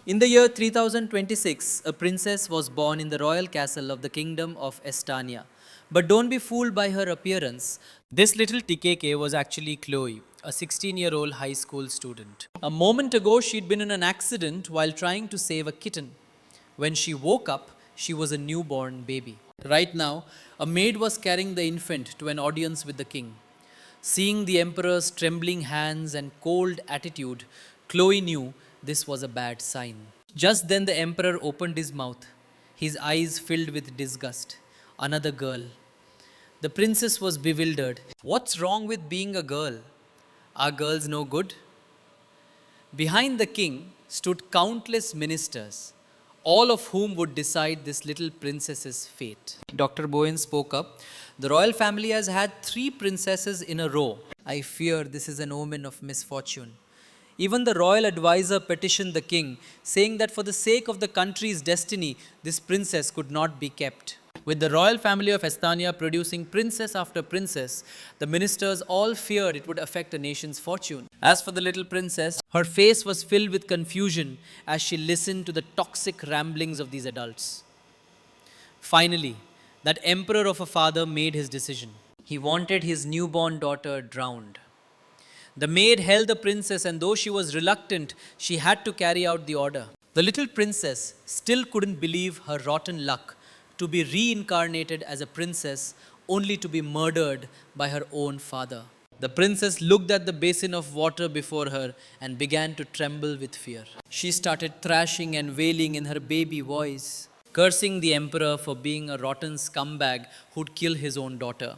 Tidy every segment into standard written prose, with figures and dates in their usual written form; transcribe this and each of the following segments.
In the year 3026, a princess was born in the royal castle of the kingdom of Estonia. But don't be fooled by her appearance. This little TKK was actually Chloe, a 16-year-old high school student. A moment ago, she'd been in an accident while trying to save a kitten. When she woke up, she was a newborn baby. Right now, a maid was carrying the infant to an audience with the king. Seeing the emperor's trembling hands and cold attitude, Chloe knew this was a bad sign. Just then, the emperor opened his mouth, his eyes filled with disgust. Another girl. The princess was bewildered. What's wrong with being a girl? Are girls no good? Behind the king stood countless ministers, all of whom would decide this little princess's fate. Dr. Bowen spoke up. The royal family has had 3 princesses in a row. I fear this is an omen of misfortune. Even the royal advisor petitioned the king, saying that for the sake of the country's destiny, this princess could not be kept. With the royal family of Estonia producing princess after princess, the ministers all feared it would affect a nation's fortune. As for the little princess, her face was filled with confusion as she listened to the toxic ramblings of these adults. Finally, that emperor of a father made his decision. He wanted his newborn daughter drowned. The maid held the princess, and though she was reluctant, she had to carry out the order. The little princess still couldn't believe her rotten luck to be reincarnated as a princess only to be murdered by her own father. The princess looked at the basin of water before her and began to tremble with fear. She started thrashing and wailing in her baby voice, cursing the emperor for being a rotten scumbag who'd kill his own daughter.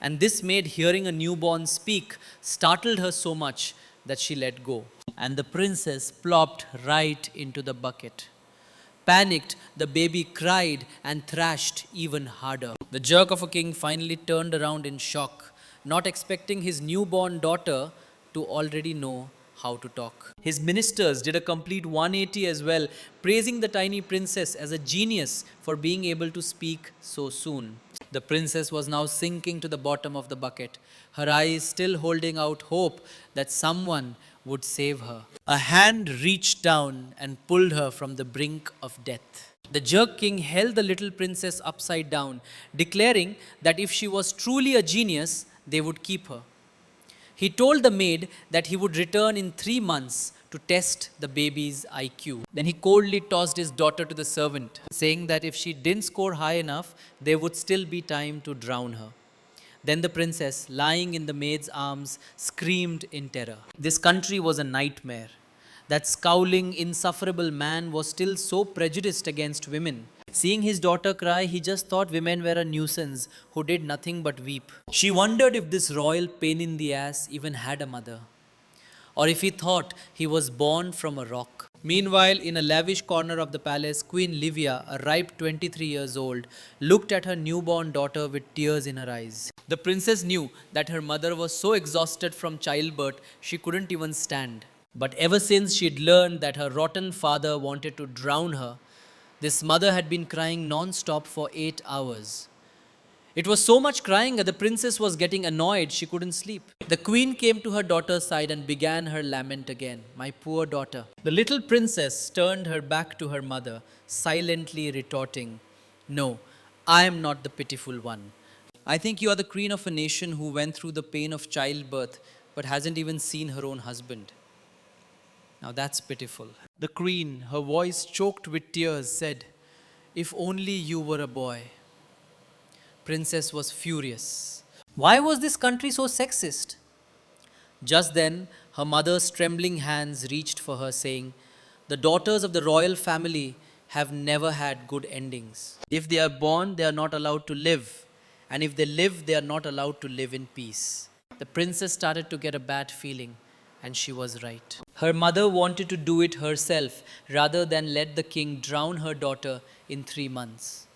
And this made hearing a newborn speak startled her so much that she let go. And the princess plopped right into the bucket. Panicked, the baby cried and thrashed even harder. The jerk of a king finally turned around in shock, not expecting his newborn daughter to already know how to talk. His ministers did a complete 180 as well, praising the tiny princess as a genius for being able to speak so soon. The princess was now sinking to the bottom of the bucket, her eyes still holding out hope that someone would save her. A hand reached down and pulled her from the brink of death. The jerk king held the little princess upside down, declaring that if she was truly a genius, they would keep her. He told the maid that he would return in 3 months to test the baby's IQ. Then he coldly tossed his daughter to the servant, saying that if she didn't score high enough, there would still be time to drown her. Then the princess, lying in the maid's arms, screamed in terror. This country was a nightmare. That scowling, insufferable man was still so prejudiced against women. Seeing his daughter cry, he just thought women were a nuisance who did nothing but weep. She wondered if this royal pain in the ass even had a mother, or if he thought he was born from a rock. Meanwhile, in a lavish corner of the palace, Queen Livia, a ripe 23 years old, looked at her newborn daughter with tears in her eyes. The princess knew that her mother was so exhausted from childbirth she couldn't even stand. But ever since she'd learned that her rotten father wanted to drown her, this mother had been crying non-stop for 8 hours. It was so much crying that the princess was getting annoyed she couldn't sleep. The queen came to her daughter's side and began her lament again. My poor daughter. The little princess turned her back to her mother, silently retorting, No, I am not the pitiful one. I think you are the queen of a nation who went through the pain of childbirth but hasn't even seen her own husband. Now that's pitiful. The queen, her voice choked with tears, said, If only you were a boy. Princess was furious. Why was this country so sexist? Just then, her mother's trembling hands reached for her, saying, The daughters of the royal family have never had good endings. If they are born, they are not allowed to live. And if they live, they are not allowed to live in peace. The princess started to get a bad feeling, and she was right. Her mother wanted to do it herself rather than let the king drown her daughter in 3 months.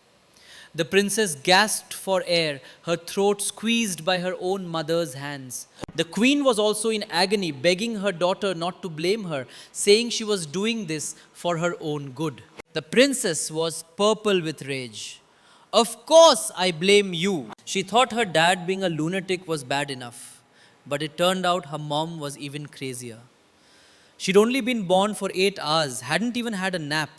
The princess gasped for air, her throat squeezed by her own mother's hands. The queen was also in agony, begging her daughter not to blame her, saying she was doing this for her own good. The princess was purple with rage. Of course I blame you. She thought her dad being a lunatic was bad enough, but it turned out her mom was even crazier. She'd only been born for 8 hours, hadn't even had a nap,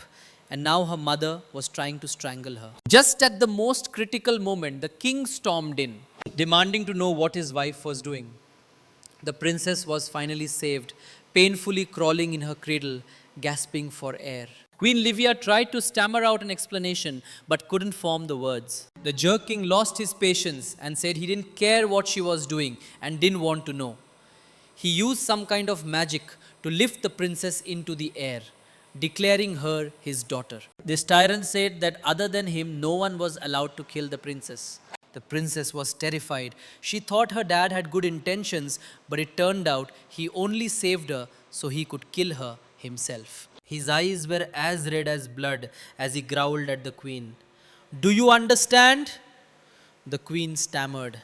and now her mother was trying to strangle her. Just at the most critical moment, the king stormed in, demanding to know what his wife was doing. The princess was finally saved, painfully crawling in her cradle, gasping for air. Queen Livia tried to stammer out an explanation but couldn't form the words. The jerk king lost his patience and said he didn't care what she was doing and didn't want to know. He used some kind of magic to lift the princess into the air, declaring her his daughter. This tyrant said that other than him, no one was allowed to kill the princess. The princess was terrified. She thought her dad had good intentions, but it turned out he only saved her so he could kill her himself. His eyes were as red as blood as he growled at the queen. "Do you understand?" The queen stammered,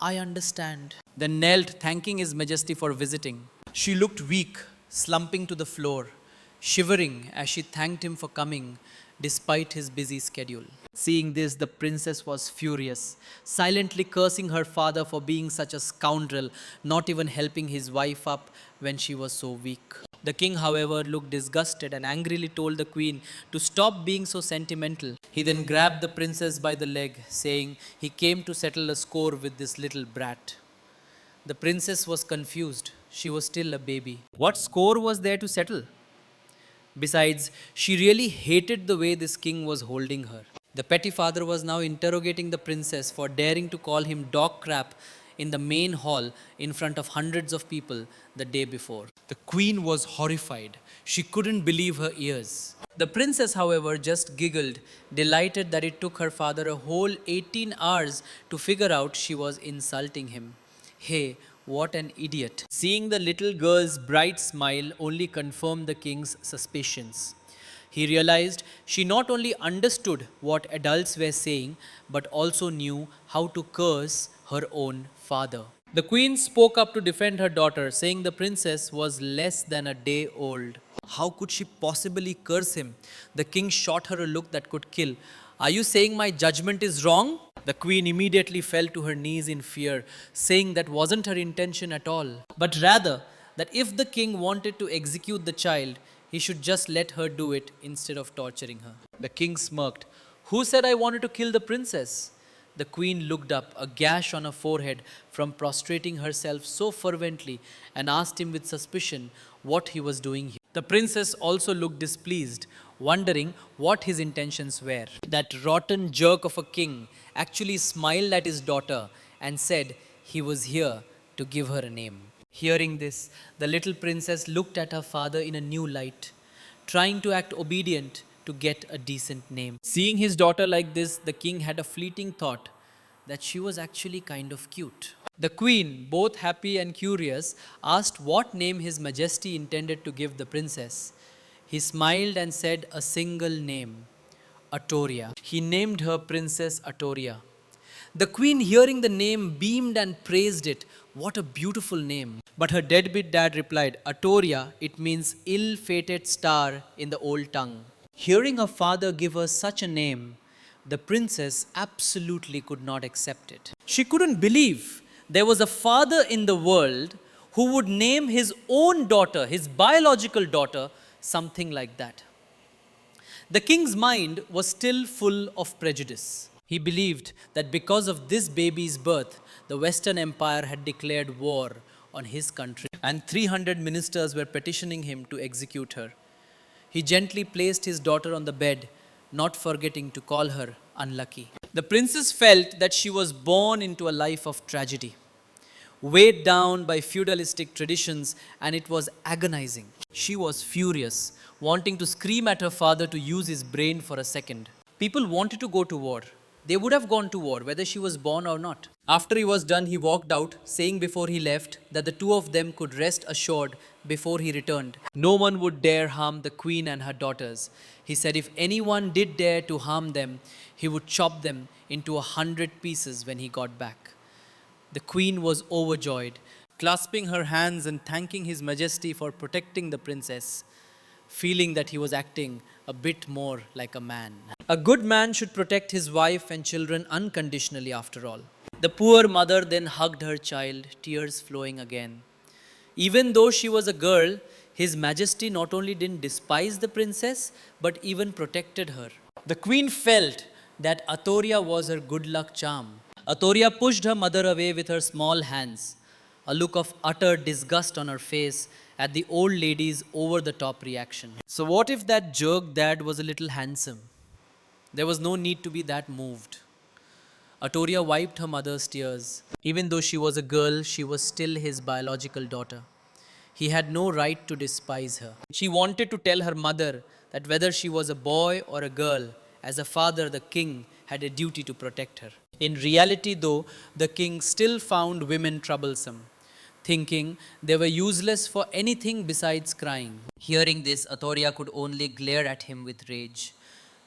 "I understand." Then knelt, thanking His Majesty for visiting. She looked weak, slumping to the floor, shivering as she thanked him for coming despite his busy schedule. Seeing this, the princess was furious, silently cursing her father for being such a scoundrel, not even helping his wife up when she was so weak. The king, however, looked disgusted and angrily told the queen to stop being so sentimental. He then grabbed the princess by the leg, saying he came to settle a score with this little brat. The princess was confused. She was still a baby. What score was there to settle? Besides, she really hated the way this king was holding her. The petty father was now interrogating the princess for daring to call him dog crap in the main hall in front of hundreds of people the day before. The queen was horrified. She couldn't believe her ears. The princess, however, just giggled, delighted that it took her father a whole 18 hours to figure out she was insulting him. Hey, what an idiot. Seeing the little girl's bright smile only confirmed the king's suspicions. He realized she not only understood what adults were saying, but also knew how to curse her own father. The queen spoke up to defend her daughter, saying the princess was less than a day old. How could she possibly curse him? The king shot her a look that could kill. Are you saying my judgment is wrong? The queen immediately fell to her knees in fear, saying that wasn't her intention at all, but rather that if the king wanted to execute the child, he should just let her do it instead of torturing her. The king smirked. Who said I wanted to kill the princess? The queen looked up, a gash on her forehead from prostrating herself so fervently, and asked him with suspicion what he was doing here. The princess also looked displeased, wondering what his intentions were. That rotten jerk of a king actually smiled at his daughter and said he was here to give her a name. Hearing this, the little princess looked at her father in a new light, trying to act obedient to get a decent name. Seeing his daughter like this, the king had a fleeting thought that she was actually kind of cute. The queen, both happy and curious, asked what name His Majesty intended to give the princess. He smiled and said a single name, Atoria. He named her Princess Atoria. The queen, hearing the name, beamed and praised it. What a beautiful name. But her deadbeat dad replied, Atoria, it means ill-fated star in the old tongue. Hearing her father give her such a name, the princess absolutely could not accept it. She couldn't believe there was a father in the world who would name his own daughter, his biological daughter, something like that. The king's mind was still full of prejudice. He believed that because of this baby's birth, the Western Empire had declared war on his country, and 300 ministers were petitioning him to execute her. He gently placed his daughter on the bed, not forgetting to call her unlucky. The princess felt that she was born into a life of tragedy, weighed down by feudalistic traditions, and it was agonizing. She was furious, wanting to scream at her father to use his brain for a second. People wanted to go to war. They would have gone to war whether she was born or not. After he was done, he walked out, saying before he left that the two of them could rest assured before he returned. No one would dare harm the queen and her daughters. He said if anyone did dare to harm them, he would chop them into 100 pieces when he got back. The queen was overjoyed, clasping her hands and thanking His Majesty for protecting the princess, feeling that he was acting a bit more like a man. A good man should protect his wife and children unconditionally, after all. The poor mother then hugged her child, tears flowing again. Even though she was a girl, His Majesty not only didn't despise the princess, but even protected her. The queen felt that Atoria was her good luck charm. Atoria pushed her mother away with her small hands, a look of utter disgust on her face at the old lady's over the top reaction. So, what if that jerk dad was a little handsome? There was no need to be that moved. Atoria wiped her mother's tears. Even though she was a girl, she was still his biological daughter. He had no right to despise her. She wanted to tell her mother that whether she was a boy or a girl, as a father, the king had a duty to protect her. In reality, though, the king still found women troublesome, thinking they were useless for anything besides crying. Hearing this, Atoria could only glare at him with rage.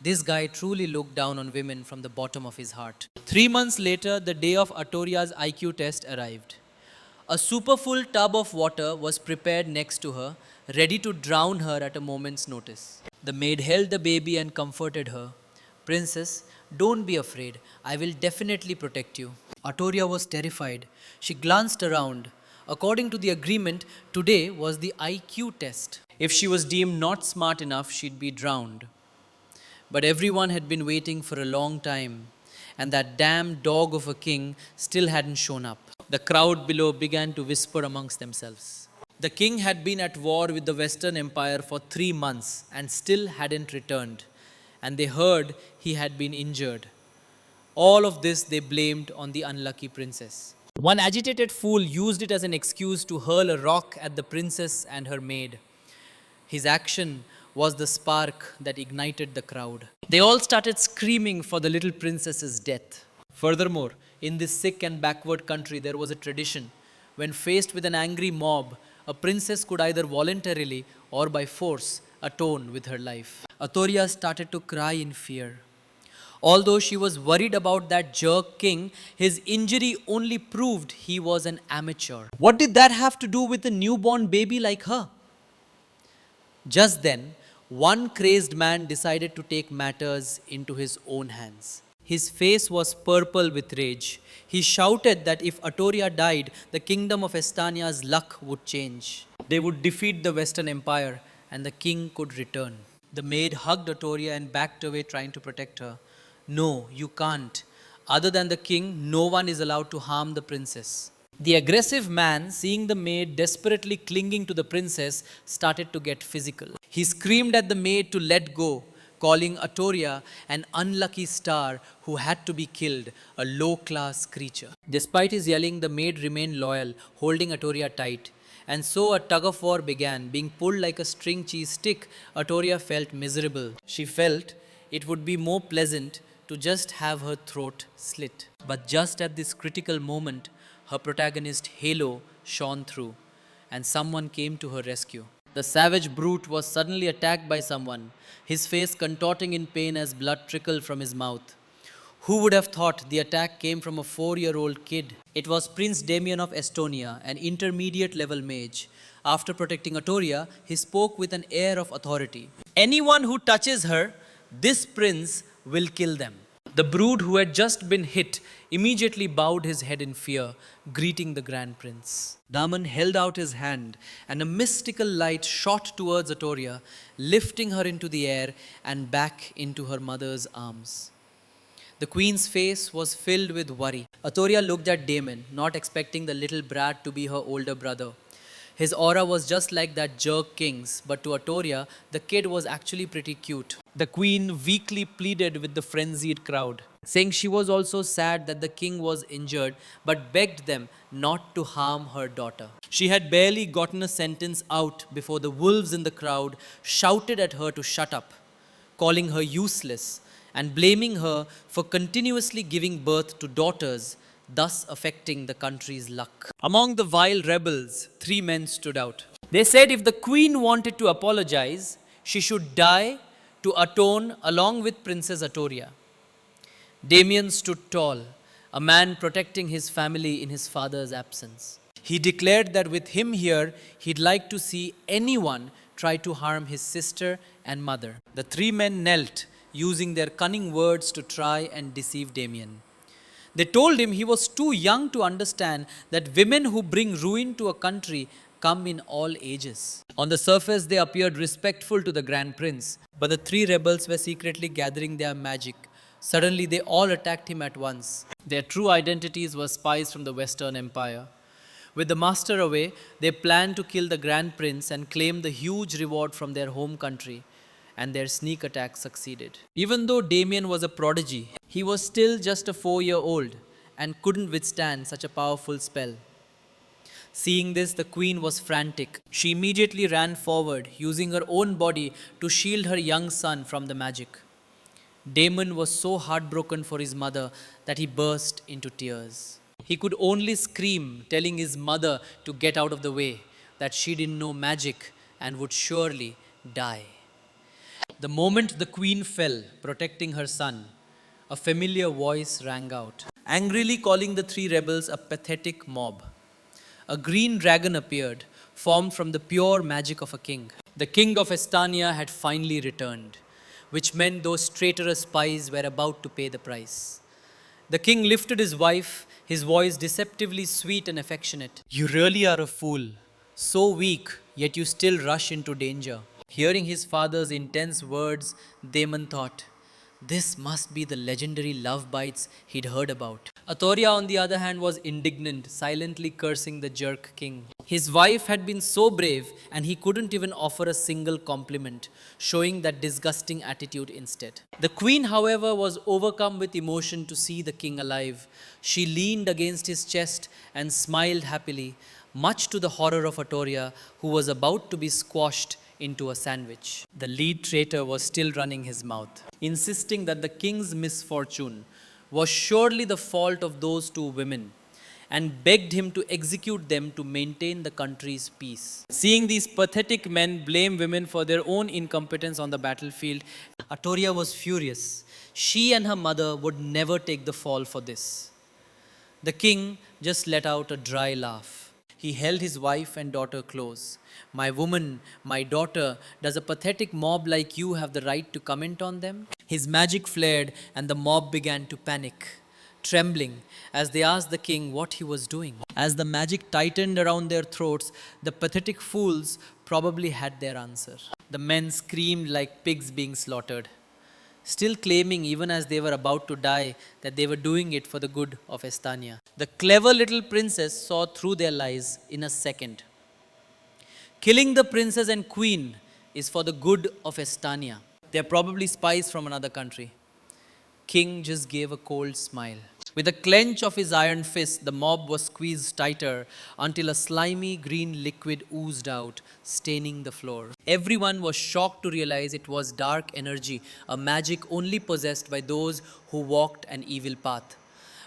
This guy truly looked down on women from the bottom of his heart. 3 months later, the day of Atoria's IQ test arrived. A superfull tub of water was prepared next to her, ready to drown her at a moment's notice. The maid held the baby and comforted her. Princess, don't be afraid. I will definitely protect you. Atoria was terrified. She glanced around. According to the agreement, today was the IQ test. If she was deemed not smart enough, she'd be drowned. But everyone had been waiting for a long time, and that damn dog of a king still hadn't shown up. The crowd below began to whisper amongst themselves. The king had been at war with the Western Empire for 3 months and still hadn't returned, and they heard he had been injured. All of this they blamed on the unlucky princess. One agitated fool used it as an excuse to hurl a rock at the princess and her maid. His action was the spark that ignited the crowd. They all started screaming for the little princess's death. Furthermore, in this sick and backward country, there was a tradition. When faced with an angry mob, a princess could either voluntarily or by force atone with her life. Atoria started to cry in fear. Although she was worried about that jerk king, his injury only proved he was an amateur. What did that have to do with a newborn baby like her? Just then, one crazed man decided to take matters into his own hands. His face was purple with rage. He shouted that if Atoria died, the kingdom of Estonia's luck would change. They would defeat the Western Empire and the king could return. The maid hugged Atoria and backed away, trying to protect her. No, you can't. Other than the king, no one is allowed to harm the princess. The aggressive man, seeing the maid desperately clinging to the princess, started to get physical. He screamed at the maid to let go, calling Atoria an unlucky star who had to be killed, a low-class creature. Despite his yelling, the maid remained loyal, holding Atoria tight. And so a tug-of-war began. Being pulled like a string cheese stick, Atoria felt miserable. She felt it would be more pleasant to just have her throat slit. But just at this critical moment, her protagonist Halo shone through, and someone came to her rescue. The savage brute was suddenly attacked by someone, his face contorting in pain as blood trickled from his mouth. Who would have thought the attack came from a 4-year-old kid? It was Prince Damien of Estonia, an intermediate-level mage. After protecting Atoria, he spoke with an air of authority. Anyone who touches her, this prince will kill them. The brute, who had just been hit, immediately bowed his head in fear, greeting the Grand Prince. Daman held out his hand, and a mystical light shot towards Atoria, lifting her into the air and back into her mother's arms. The queen's face was filled with worry. Atoria looked at Damon, not expecting the little brat to be her older brother. His aura was just like that jerk king's, but to Atoria, the kid was actually pretty cute. The queen weakly pleaded with the frenzied crowd, saying she was also sad that the king was injured, but begged them not to harm her daughter. She had barely gotten a sentence out before the wolves in the crowd shouted at her to shut up, calling her useless and blaming her for continuously giving birth to daughters, thus affecting the country's luck. Among the vile rebels, 3 men stood out. They said if the queen wanted to apologize, she should die to atone along with Princess Atoria. Damien stood tall, a man protecting his family in his father's absence. He declared that with him here, he'd like to see anyone try to harm his sister and mother. The 3 men knelt, using their cunning words to try and deceive Damien. They told him he was too young to understand that women who bring ruin to a country come in all ages. On the surface, they appeared respectful to the Grand Prince, but the three rebels were secretly gathering their magic. Suddenly, they all attacked him at once. Their true identities were spies from the Western Empire. With the master away, they planned to kill the Grand Prince and claim the huge reward from their home country. And their sneak attack succeeded. Even though Damien was a prodigy, he was still just a 4-year-old and couldn't withstand such a powerful spell. Seeing this, the queen was frantic. She immediately ran forward, using her own body to shield her young son from the magic. Damon was so heartbroken for his mother that he burst into tears. He could only scream, telling his mother to get out of the way, that she didn't know magic and would surely die. The moment the queen fell, protecting her son, a familiar voice rang out, angrily calling the three rebels a pathetic mob. A green dragon appeared, formed from the pure magic of a king. The king of Estania had finally returned, which meant those traitorous spies were about to pay the price. The king lifted his wife, his voice deceptively sweet and affectionate. "You really are a fool, so weak, yet you still rush into danger." Hearing his father's intense words, Damon thought, this must be the legendary love bites he'd heard about. Atoria, on the other hand, was indignant, silently cursing the jerk king. His wife had been so brave, and he couldn't even offer a single compliment, showing that disgusting attitude instead. The queen, however, was overcome with emotion to see the king alive. She leaned against his chest and smiled happily, much to the horror of Atoria, who was about to be squashed into a sandwich. The lead traitor was still running his mouth, insisting that the king's misfortune was surely the fault of those two women, and begged him to execute them to maintain the country's peace. Seeing these pathetic men blame women for their own incompetence on the battlefield, Atoria was furious. She and her mother would never take the fall for this. The king just let out a dry laugh. He held his wife and daughter close. "My woman, my daughter, does a pathetic mob like you have the right to comment on them?" His magic flared and the mob began to panic, trembling as they asked the king what he was doing. As the magic tightened around their throats, the pathetic fools probably had their answer. The men screamed like pigs being slaughtered, still claiming, even as they were about to die, that they were doing it for the good of Estania. The clever little princess saw through their lies in a second. Killing the princess and queen is for the good of Estania. They're probably spies from another country. King just gave a cold smile. With a clench of his iron fist, the mob was squeezed tighter until a slimy green liquid oozed out, staining the floor. Everyone was shocked to realize it was dark energy, a magic only possessed by those who walked an evil path.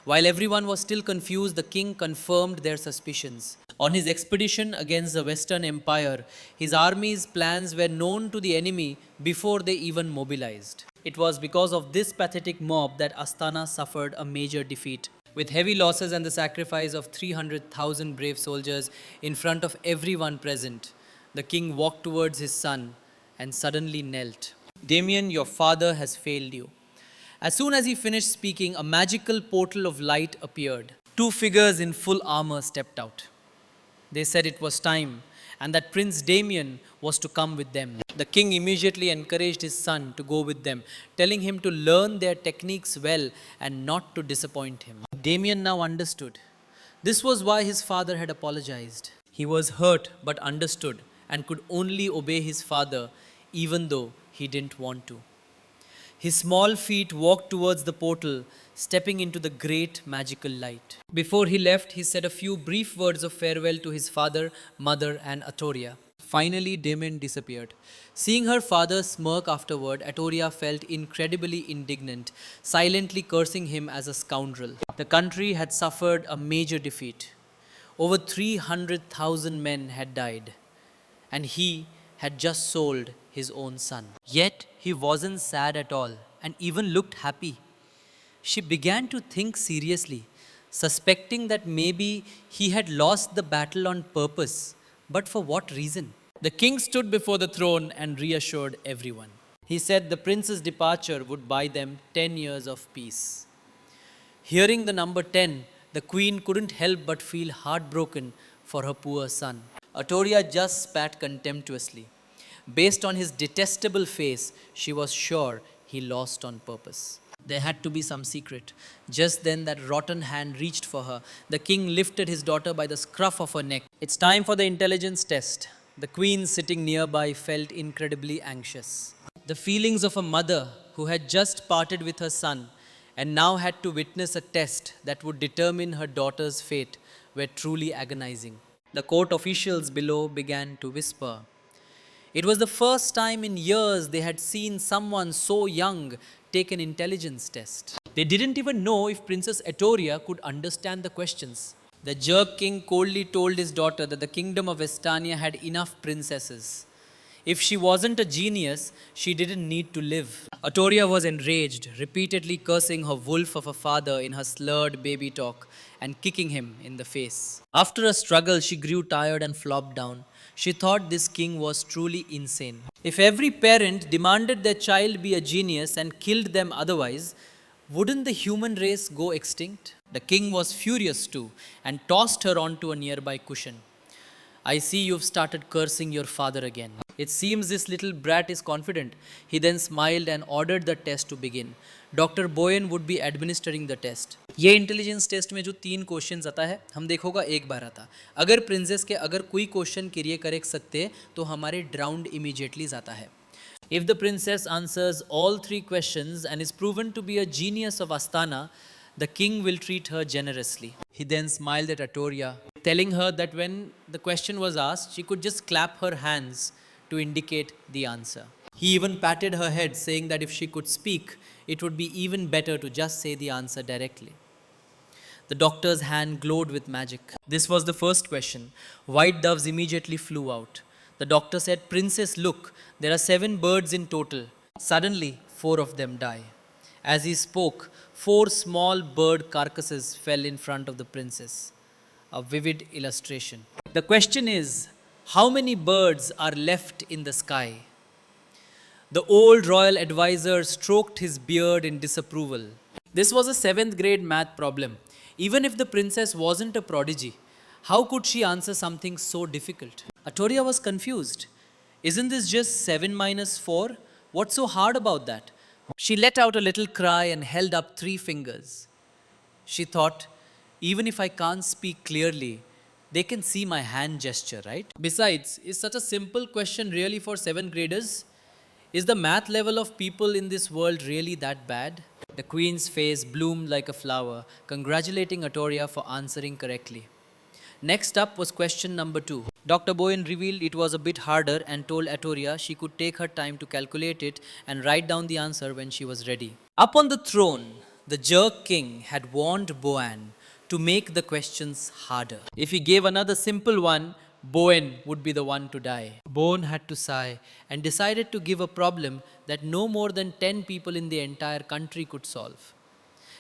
While everyone was still confused, the king confirmed their suspicions. On his expedition against the Western Empire, his army's plans were known to the enemy before they even mobilized. It was because of this pathetic mob that Astana suffered a major defeat. With heavy losses and the sacrifice of 300,000 brave soldiers in front of everyone present, the king walked towards his son and suddenly knelt. "Damien, your father has failed you." As soon as he finished speaking, a magical portal of light appeared. Two figures in full armor stepped out. They said it was time, and that Prince Damien was to come with them. The king immediately encouraged his son to go with them, telling him to learn their techniques well and not to disappoint him. Damien now understood. This was why his father had apologized. He was hurt but understood and could only obey his father even though he didn't want to. His small feet walked towards the portal, stepping into the great magical light. Before he left, he said a few brief words of farewell to his father, mother, and Atoria. Finally, Damien disappeared. Seeing her father smirk afterward, Atoria felt incredibly indignant, silently cursing him as a scoundrel. The country had suffered a major defeat. Over 300,000 men had died, and he had just sold his own son. Yet he wasn't sad at all and even looked happy. She began to think seriously, suspecting that maybe he had lost the battle on purpose. But for what reason? The king stood before the throne and reassured everyone. He said the prince's departure would buy them 10 years of peace. Hearing the number 10, the queen couldn't help but feel heartbroken for her poor son. Atoria just spat contemptuously. Based on his detestable face, she was sure he lost on purpose. There had to be some secret. Just then, that rotten hand reached for her. The king lifted his daughter by the scruff of her neck. It's time for the intelligence test. The queen, sitting nearby, felt incredibly anxious. The feelings of a mother who had just parted with her son and now had to witness a test that would determine her daughter's fate were truly agonizing. The court officials below began to whisper. It was the first time in years they had seen someone so young take an intelligence test. They didn't even know if Princess Atoria could understand the questions. The jerk king coldly told his daughter that the kingdom of Estania had enough princesses. If she wasn't a genius, she didn't need to live. Atoria was enraged, repeatedly cursing her wolf of a father in her slurred baby talk and kicking him in the face. After a struggle, she grew tired and flopped down. She thought this king was truly insane. If every parent demanded their child be a genius and killed them otherwise, wouldn't the human race go extinct? The king was furious too and tossed her onto a nearby cushion. I see you've started cursing your father again. It seems this little brat is confident. He then smiled and ordered the test to begin. Dr. Bowen would be administering the test. ये intelligence test में जो 3 questions आता है हम देखोगा एक बार आता. अगर princess के अगर कोई क्वेश्चन क्लियर करेक्ट सकते तो हमारे ड्राउंड इमीडिएटली जाता है. If the princess answers all 3 questions and is proven to be a genius of Astana, the king will treat her generously. He then smiled at Atoria, telling her that when the question was asked, she could just clap her hands to indicate the answer. He even patted her head, saying that if she could speak, it would be even better to just say the answer directly. The doctor's hand glowed with magic. This was the first question. White doves immediately flew out. The doctor said, Princess, look, there are 7 birds in total. Suddenly, 4 of them die. As he spoke, 4 small bird carcasses fell in front of the princess. A vivid illustration. The question is, how many birds are left in the sky? The old royal advisor stroked his beard in disapproval. This was a 7th grade math problem. Even if the princess wasn't a prodigy, how could she answer something so difficult? Atoria was confused. Isn't this just 7 minus 4? What's so hard about that? She let out a little cry and held up 3 fingers. She thought, even if I can't speak clearly, they can see my hand gesture, right? Besides, is such a simple question really for 7th graders? Is the math level of people in this world really that bad? The queen's face bloomed like a flower, congratulating Atoria for answering correctly. Next up was question number 2. Dr. Bowen revealed it was a bit harder and told Atoria she could take her time to calculate it and write down the answer when she was ready. Up on the throne, the jerk king had warned Bowen to make the questions harder. If he gave another simple one, Bowen would be the one to die. Bowen had to sigh and decided to give a problem that no more than 10 people in the entire country could solve.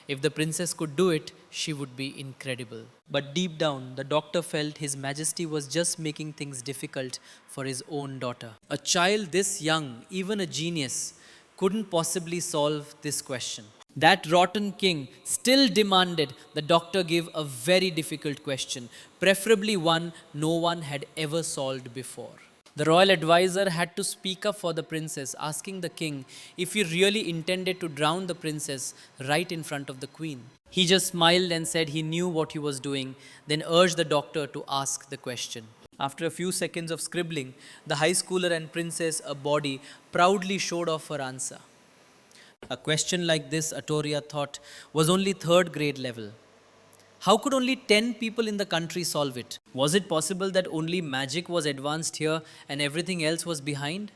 If the princess could do it, she would be incredible. But deep down, the doctor felt His Majesty was just making things difficult for his own daughter. A child this young, even a genius, couldn't possibly solve this question. That rotten king still demanded the doctor give a very difficult question, preferably one no one had ever solved before. The royal advisor had to speak up for the princess, asking the king if he really intended to drown the princess right in front of the queen. He just smiled and said he knew what he was doing, then urged the doctor to ask the question. After a few seconds of scribbling, the high schooler and princess, a body, proudly showed off her answer. A question like this, Atoria thought, was only 3rd grade level. How could only 10 people in the country solve it? Was it possible that only magic was advanced here and everything else was behind?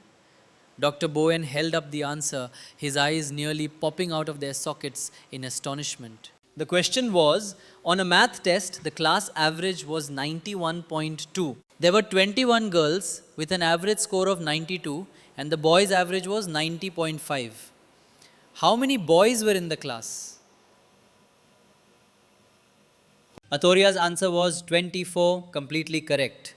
Dr. Bowen held up the answer, his eyes nearly popping out of their sockets in astonishment. The question was, on a math test, the class average was 91.2. There were 21 girls with an average score of 92 and the boys' average was 90.5. How many boys were in the class? Atoria's answer was 24, completely correct.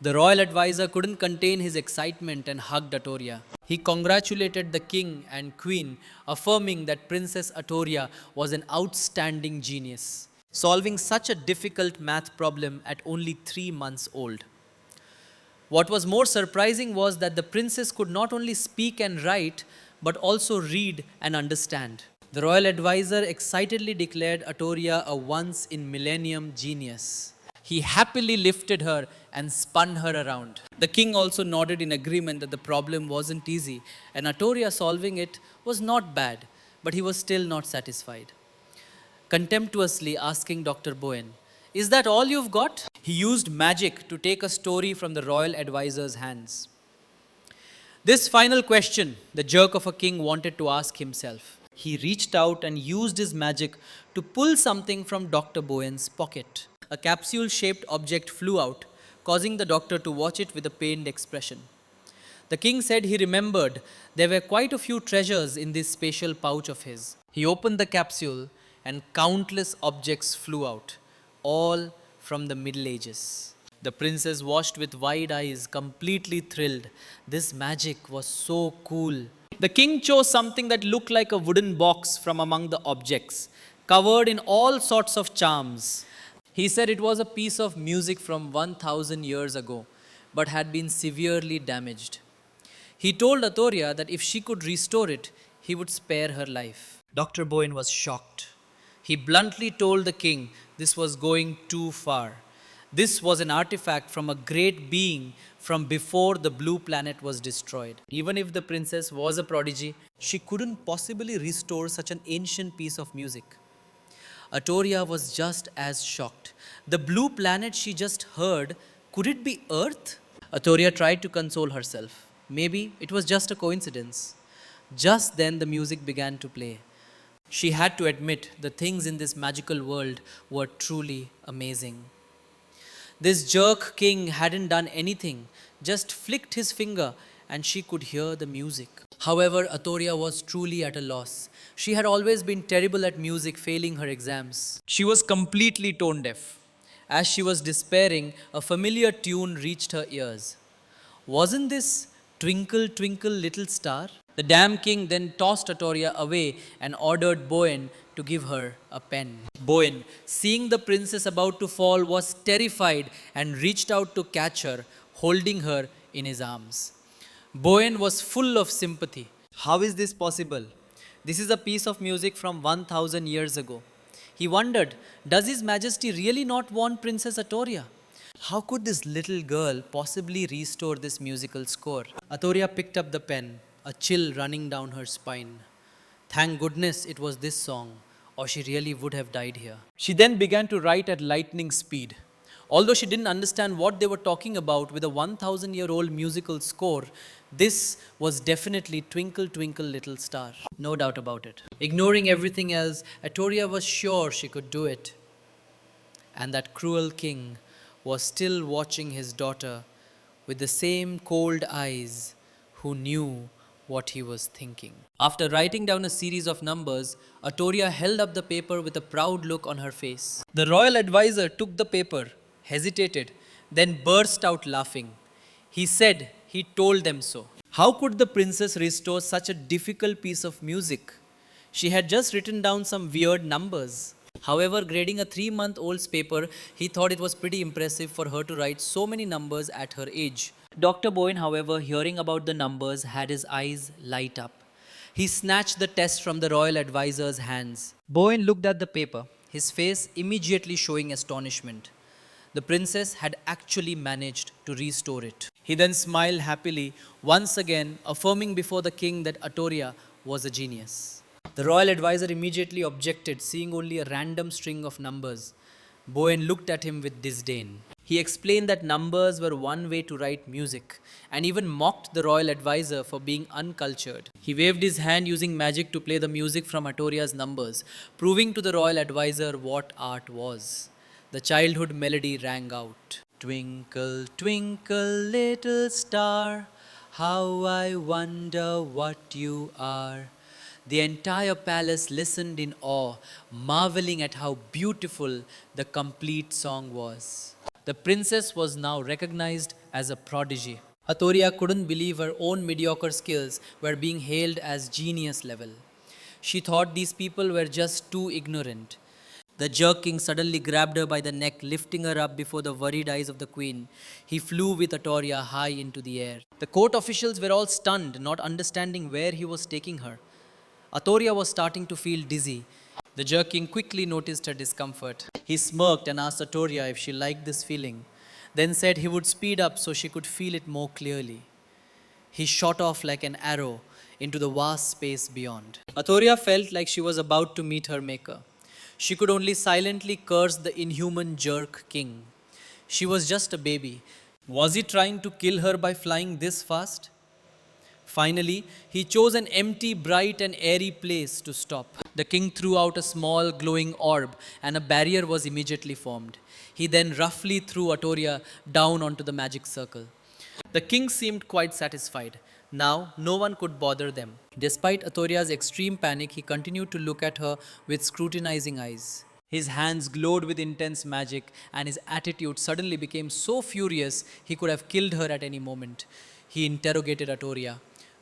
The royal advisor couldn't contain his excitement and hugged Atoria. He congratulated the king and queen, affirming that Princess Atoria was an outstanding genius, solving such a difficult math problem at only 3 months old. What was more surprising was that the princess could not only speak and write, but also read and understand. The royal advisor excitedly declared Atoria a once in millennium genius. He happily lifted her and spun her around. The king also nodded in agreement that the problem wasn't easy, and Atoria solving it was not bad, but he was still not satisfied. Contemptuously asking Dr. Bowen, "Is that all you've got?" He used magic to take a story from the royal advisor's hands. This final question the jerk of a king wanted to ask himself. He reached out and used his magic to pull something from Dr. Bowen's pocket. A capsule shaped object flew out, causing the doctor to watch it with a pained expression. The king said he remembered there were quite a few treasures in this special pouch of his. He opened the capsule and countless objects flew out, all from the Middle Ages. The princess watched with wide eyes, completely thrilled. This magic was so cool. The king chose something that looked like a wooden box from among the objects, covered in all sorts of charms. He said it was a piece of music from 1000 years ago, but had been severely damaged. He told Atoria that if she could restore it, he would spare her life. Dr. Bowen was shocked. He bluntly told the king this was going too far. This was an artifact from a great being from before the blue planet was destroyed. Even if the princess was a prodigy, she couldn't possibly restore such an ancient piece of music. Atoria was just as shocked. The blue planet she just heard, could it be Earth? Atoria tried to console herself. Maybe it was just a coincidence. Just then the music began to play. She had to admit the things in this magical world were truly amazing. This jerk king hadn't done anything, just flicked his finger and she could hear the music. However, Atoria was truly at a loss. She had always been terrible at music, failing her exams. She was completely tone deaf. As she was despairing, a familiar tune reached her ears. Wasn't this Twinkle, Twinkle, Little Star? The damn king then tossed Atoria away and ordered Bowen to give her a pen. Bowen, seeing the princess about to fall, was terrified and reached out to catch her, holding her in his arms. Bowen was full of sympathy. How is this possible? This is a piece of music from 1000 years ago. He wondered, does His Majesty really not want Princess Atoria? How could this little girl possibly restore this musical score? Atoria picked up the pen, a chill running down her spine. Thank goodness it was this song, or she really would have died here. She then began to write at lightning speed. Although she didn't understand what they were talking about with a 1000-year-old musical score, this was definitely Twinkle Twinkle Little Star. No doubt about it. Ignoring everything else, Atoria was sure she could do it. And that cruel king was still watching his daughter with the same cold eyes, who knew what he was thinking. After writing down a series of numbers, Atoria held up the paper with a proud look on her face. The royal advisor took the paper, hesitated, then burst out laughing. He said he told them so. How could the princess restore such a difficult piece of music? She had just written down some weird numbers. However, grading a 3-month-old's paper, he thought it was pretty impressive for her to write so many numbers at her age. Dr. Bowen, however, hearing about the numbers, had his eyes light up. He snatched the test from the royal advisor's hands. Bowen looked at the paper, his face immediately showing astonishment. The princess had actually managed to restore it. He then smiled happily, once again affirming before the king that Atoria was a genius. The royal advisor immediately objected, seeing only a random string of numbers. Bowen looked at him with disdain. He explained that numbers were one way to write music, and even mocked the royal advisor for being uncultured. He waved his hand using magic to play the music from Atoria's numbers, proving to the royal advisor what art was. The childhood melody rang out. Twinkle, twinkle, little star, how I wonder what you are. The entire palace listened in awe, marveling at how beautiful the complete song was. The princess was now recognized as a prodigy. Atoria couldn't believe her own mediocre skills were being hailed as genius level. She thought these people were just too ignorant. The jerk king suddenly grabbed her by the neck, lifting her up before the worried eyes of the queen. He flew with Atoria high into the air. The court officials were all stunned, not understanding where he was taking her. Atoria was starting to feel dizzy. The jerk king quickly noticed her discomfort. He smirked and asked Atoria if she liked this feeling, then said he would speed up so she could feel it more clearly. He shot off like an arrow into the vast space beyond. Atoria felt like she was about to meet her maker. She could only silently curse the inhuman jerk king. She was just a baby. Was he trying to kill her by flying this fast? Finally, he chose an empty, bright, and airy place to stop. The king threw out a small, glowing orb, and a barrier was immediately formed. He then roughly threw Atoria down onto the magic circle. The king seemed quite satisfied. Now, no one could bother them. Despite Atoria's extreme panic, he continued to look at her with scrutinizing eyes. His hands glowed with intense magic, and his attitude suddenly became so furious he could have killed her at any moment. He interrogated Atoria.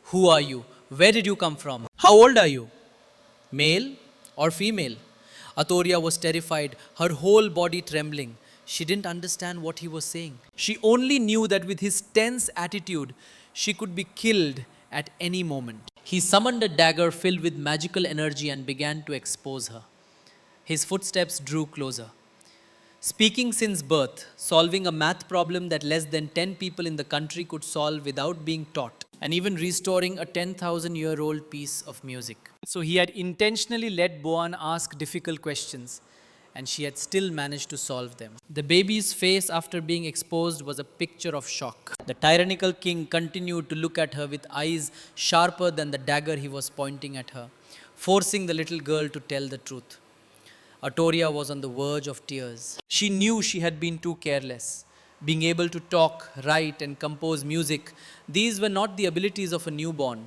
Who are you? Where did you come from? How old are you? Male or female? Atoria was terrified, her whole body trembling. She didn't understand what he was saying. She only knew that with his tense attitude, she could be killed at any moment. He summoned a dagger filled with magical energy and began to expose her. His footsteps drew closer. Speaking since birth, solving a math problem that less than 10 people in the country could solve without being taught, and even restoring a 10,000-year-old piece of music. So he had intentionally let Boan ask difficult questions, and she had still managed to solve them. The baby's face after being exposed was a picture of shock. The tyrannical king continued to look at her with eyes sharper than the dagger he was pointing at her, forcing the little girl to tell the truth. Atoria was on the verge of tears. She knew she had been too careless. Being able to talk, write, and compose music, these were not the abilities of a newborn,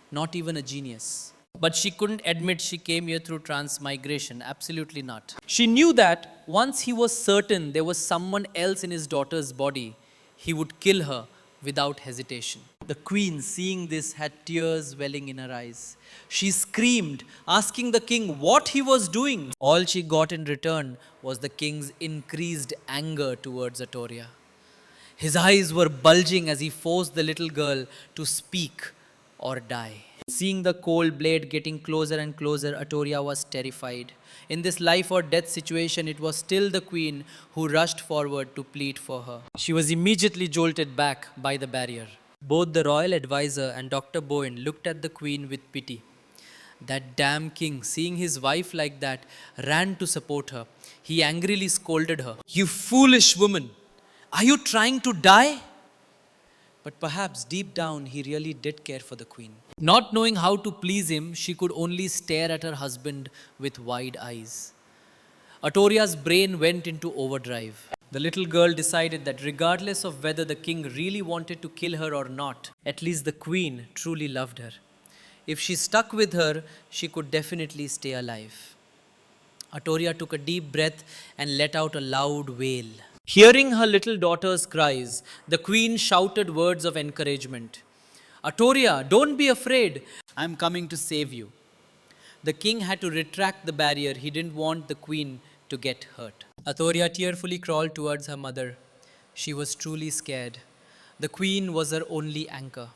not even a genius. But she couldn't admit she came here through transmigration, absolutely not. She knew that once he was certain there was someone else in his daughter's body, he would kill her without hesitation. The queen, seeing this, had tears welling in her eyes. She screamed, asking the king what he was doing. All she got in return was the king's increased anger towards Atoria. His eyes were bulging as he forced the little girl to speak or die. Seeing the cold blade getting closer and closer, Atoria was terrified. In this life or death situation, it was still the queen who rushed forward to plead for her. She was immediately jolted back by the barrier. Both the royal advisor and Dr. Bowen looked at the queen with pity. That damn king, seeing his wife like that, ran to support her. He angrily scolded her. You foolish woman! Are you trying to die? But perhaps deep down he really did care for the queen. Not knowing how to please him, she could only stare at her husband with wide eyes. Atoria's brain went into overdrive. The little girl decided that regardless of whether the king really wanted to kill her or not, at least the queen truly loved her. If she stuck with her, she could definitely stay alive. Atoria took a deep breath and let out a loud wail. Hearing her little daughter's cries, the queen shouted words of encouragement. Atoria, don't be afraid. I'm coming to save you. The king had to retract the barrier. He didn't want the queen to get hurt. Atoria tearfully crawled towards her mother. She was truly scared. The queen was her only anchor.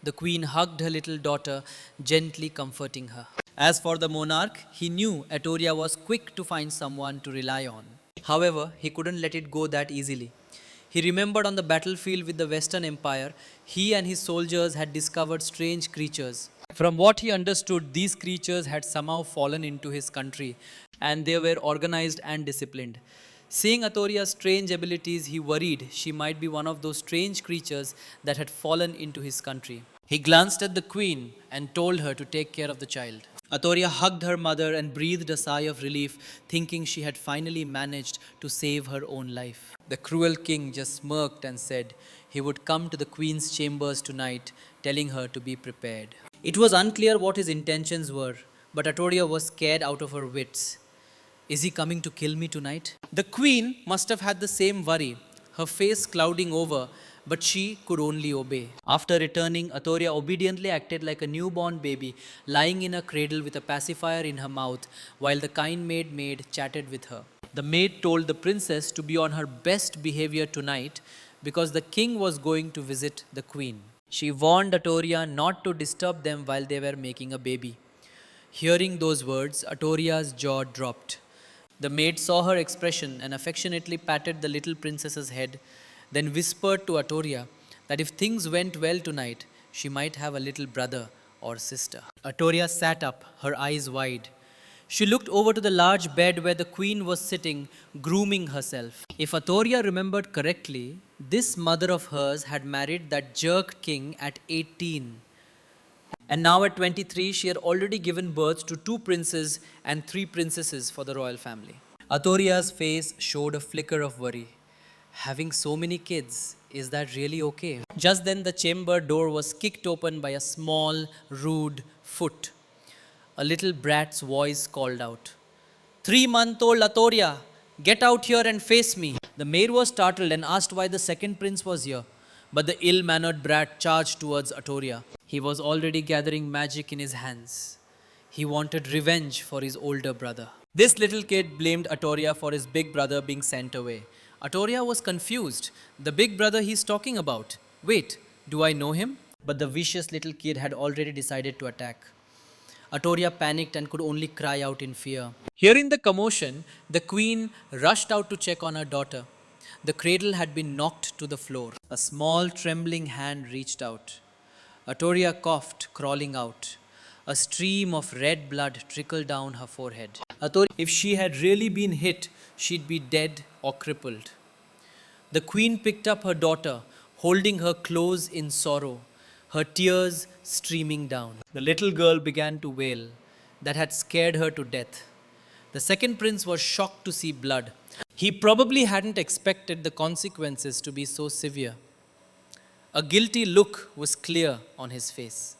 The queen hugged her little daughter, gently comforting her. As for the monarch, he knew Atoria was quick to find someone to rely on. However, he couldn't let it go that easily. He remembered on the battlefield with the Western Empire, he and his soldiers had discovered strange creatures. From what he understood, these creatures had somehow fallen into his country, and they were organized and disciplined. Seeing Atoria's strange abilities, he worried she might be one of those strange creatures that had fallen into his country. He glanced at the queen and told her to take care of the child. Atoria hugged her mother and breathed a sigh of relief, thinking she had finally managed to save her own life. The cruel king just smirked and said he would come to the queen's chambers tonight, telling her to be prepared. It was unclear what his intentions were, but Atoria was scared out of her wits. Is he coming to kill me tonight? The queen must have had the same worry, her face clouding over, but she could only obey. After returning, Atoria obediently acted like a newborn baby, lying in a cradle with a pacifier in her mouth, while the kind maid chatted with her. The maid told the princess to be on her best behavior tonight because the king was going to visit the queen. She warned Atoria not to disturb them while they were making a baby. Hearing those words, Atoria's jaw dropped. The maid saw her expression and affectionately patted the little princess's head, then whispered to Atoria that if things went well tonight, she might have a little brother or sister. Atoria sat up, her eyes wide. She looked over to the large bed where the queen was sitting, grooming herself. If Atoria remembered correctly, this mother of hers had married that jerk king at 18. And now at 23, she had already given birth to 2 princes and 3 princesses for the royal family. Atoria's face showed a flicker of worry. Having so many kids, is that really okay? Just then the chamber door was kicked open by a small, rude foot. A little brat's voice called out, 3-month-old Atoria, get out here and face me. The maid was startled and asked why the second prince was here. But the ill-mannered brat charged towards Atoria. He was already gathering magic in his hands. He wanted revenge for his older brother. This little kid blamed Atoria for his big brother being sent away. Atoria was confused. The big brother he's talking about. Wait, do I know him? But the vicious little kid had already decided to attack. Atoria panicked and could only cry out in fear. Hearing the commotion, the queen rushed out to check on her daughter. The cradle had been knocked to the floor. A small trembling hand reached out. Atoria coughed, crawling out. A stream of red blood trickled down her forehead. Atoria, if she had really been hit, she'd be dead or crippled. The queen picked up her daughter, holding her close in sorrow, her tears streaming down. The little girl began to wail. That had scared her to death. The second prince was shocked to see blood. He probably hadn't expected the consequences to be so severe. A guilty look was clear on his face.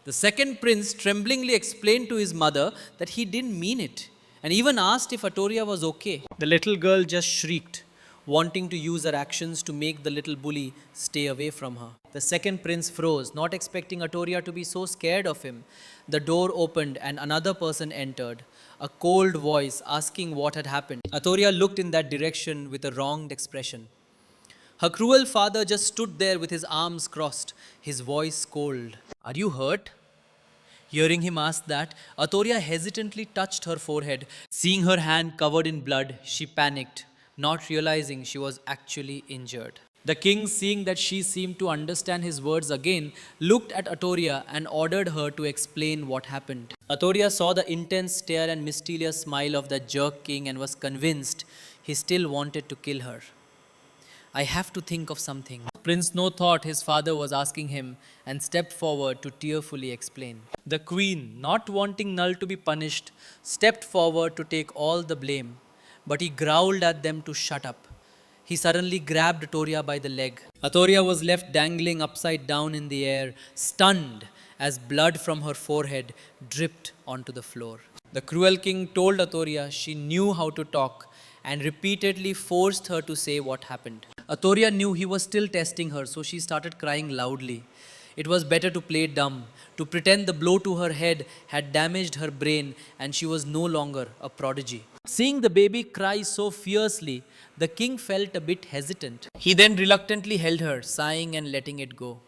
The second prince tremblingly explained to his mother that he didn't mean it and even asked if Atoria was okay. The little girl just shrieked, wanting to use her actions to make the little bully stay away from her. The second prince froze, not expecting Atoria to be so scared of him. The door opened and another person entered, a cold voice asking what had happened. Atoria looked in that direction with a wronged expression. Her cruel father just stood there with his arms crossed, his voice cold. Are you hurt? Hearing him ask that, Atoria hesitantly touched her forehead. Seeing her hand covered in blood, she panicked, not realizing she was actually injured. The king, seeing that she seemed to understand his words again, looked at Atoria and ordered her to explain what happened. Atoria saw the intense stare and mysterious smile of the jerk king and was convinced he still wanted to kill her. I have to think of something. Prince No thought his father was asking him and stepped forward to tearfully explain. The queen, not wanting Null to be punished, stepped forward to take all the blame, but he growled at them to shut up. He suddenly grabbed Atoria by the leg. Atoria was left dangling upside down in the air, stunned as blood from her forehead dripped onto the floor. The cruel king told Atoria she knew how to talk and repeatedly forced her to say what happened. Atoria knew he was still testing her, so she started crying loudly. It was better to play dumb, to pretend the blow to her head had damaged her brain and she was no longer a prodigy. Seeing the baby cry so fiercely, the king felt a bit hesitant. He then reluctantly held her, sighing and letting it go.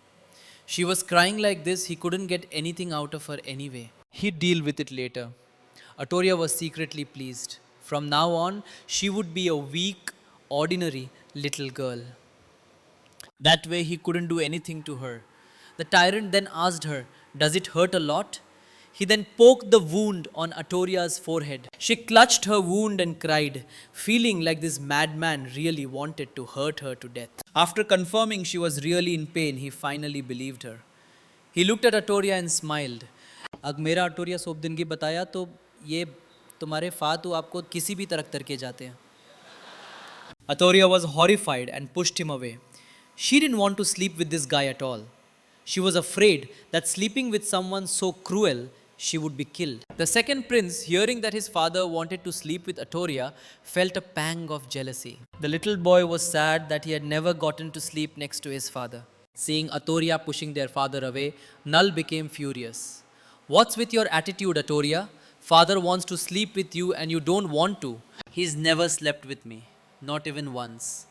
She was crying like this, he couldn't get anything out of her anyway. He'd deal with it later. Atoria was secretly pleased. From now on, she would be a weak, ordinary little girl. That way he couldn't do anything to her. The tyrant then asked her, "Does it hurt a lot?" He then poked the wound on Atoria's forehead. She clutched her wound and cried, feeling like this madman really wanted to hurt her to death. After confirming she was really in pain, he finally believed her. He looked at Atoria and smiled. "अगर मेरा Atoria सोबदिनगी बताया तो ये तुम्हारे फातू आपको किसी भी तरह करके जाते हैं." Atoria was horrified and pushed him away. She didn't want to sleep with this guy at all. She was afraid that sleeping with someone so cruel she would be killed. The second prince, hearing that his father wanted to sleep with Atoria, felt a pang of jealousy. The little boy was sad that he had never gotten to sleep next to his father. Seeing Atoria pushing their father away, Null became furious. What's with your attitude, Atoria? Father wants to sleep with you and you don't want to. He's never slept with me, not even once.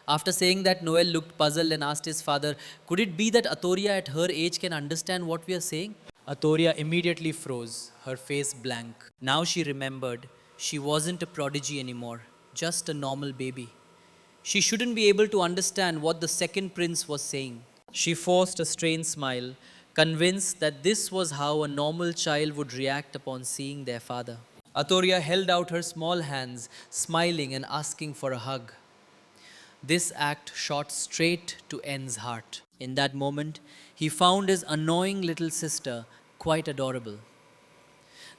After saying that, Noel looked puzzled and asked his father, could it be that Atoria at her age can understand what we are saying? Atoria immediately froze, her face blank. Now she remembered she wasn't a prodigy anymore, just a normal baby. She shouldn't be able to understand what the second prince was saying. She forced a strained smile, convinced that this was how a normal child would react upon seeing their father. Atoria held out her small hands, smiling and asking for a hug. This act shot straight to N's heart. In that moment, he found his annoying little sister quite adorable.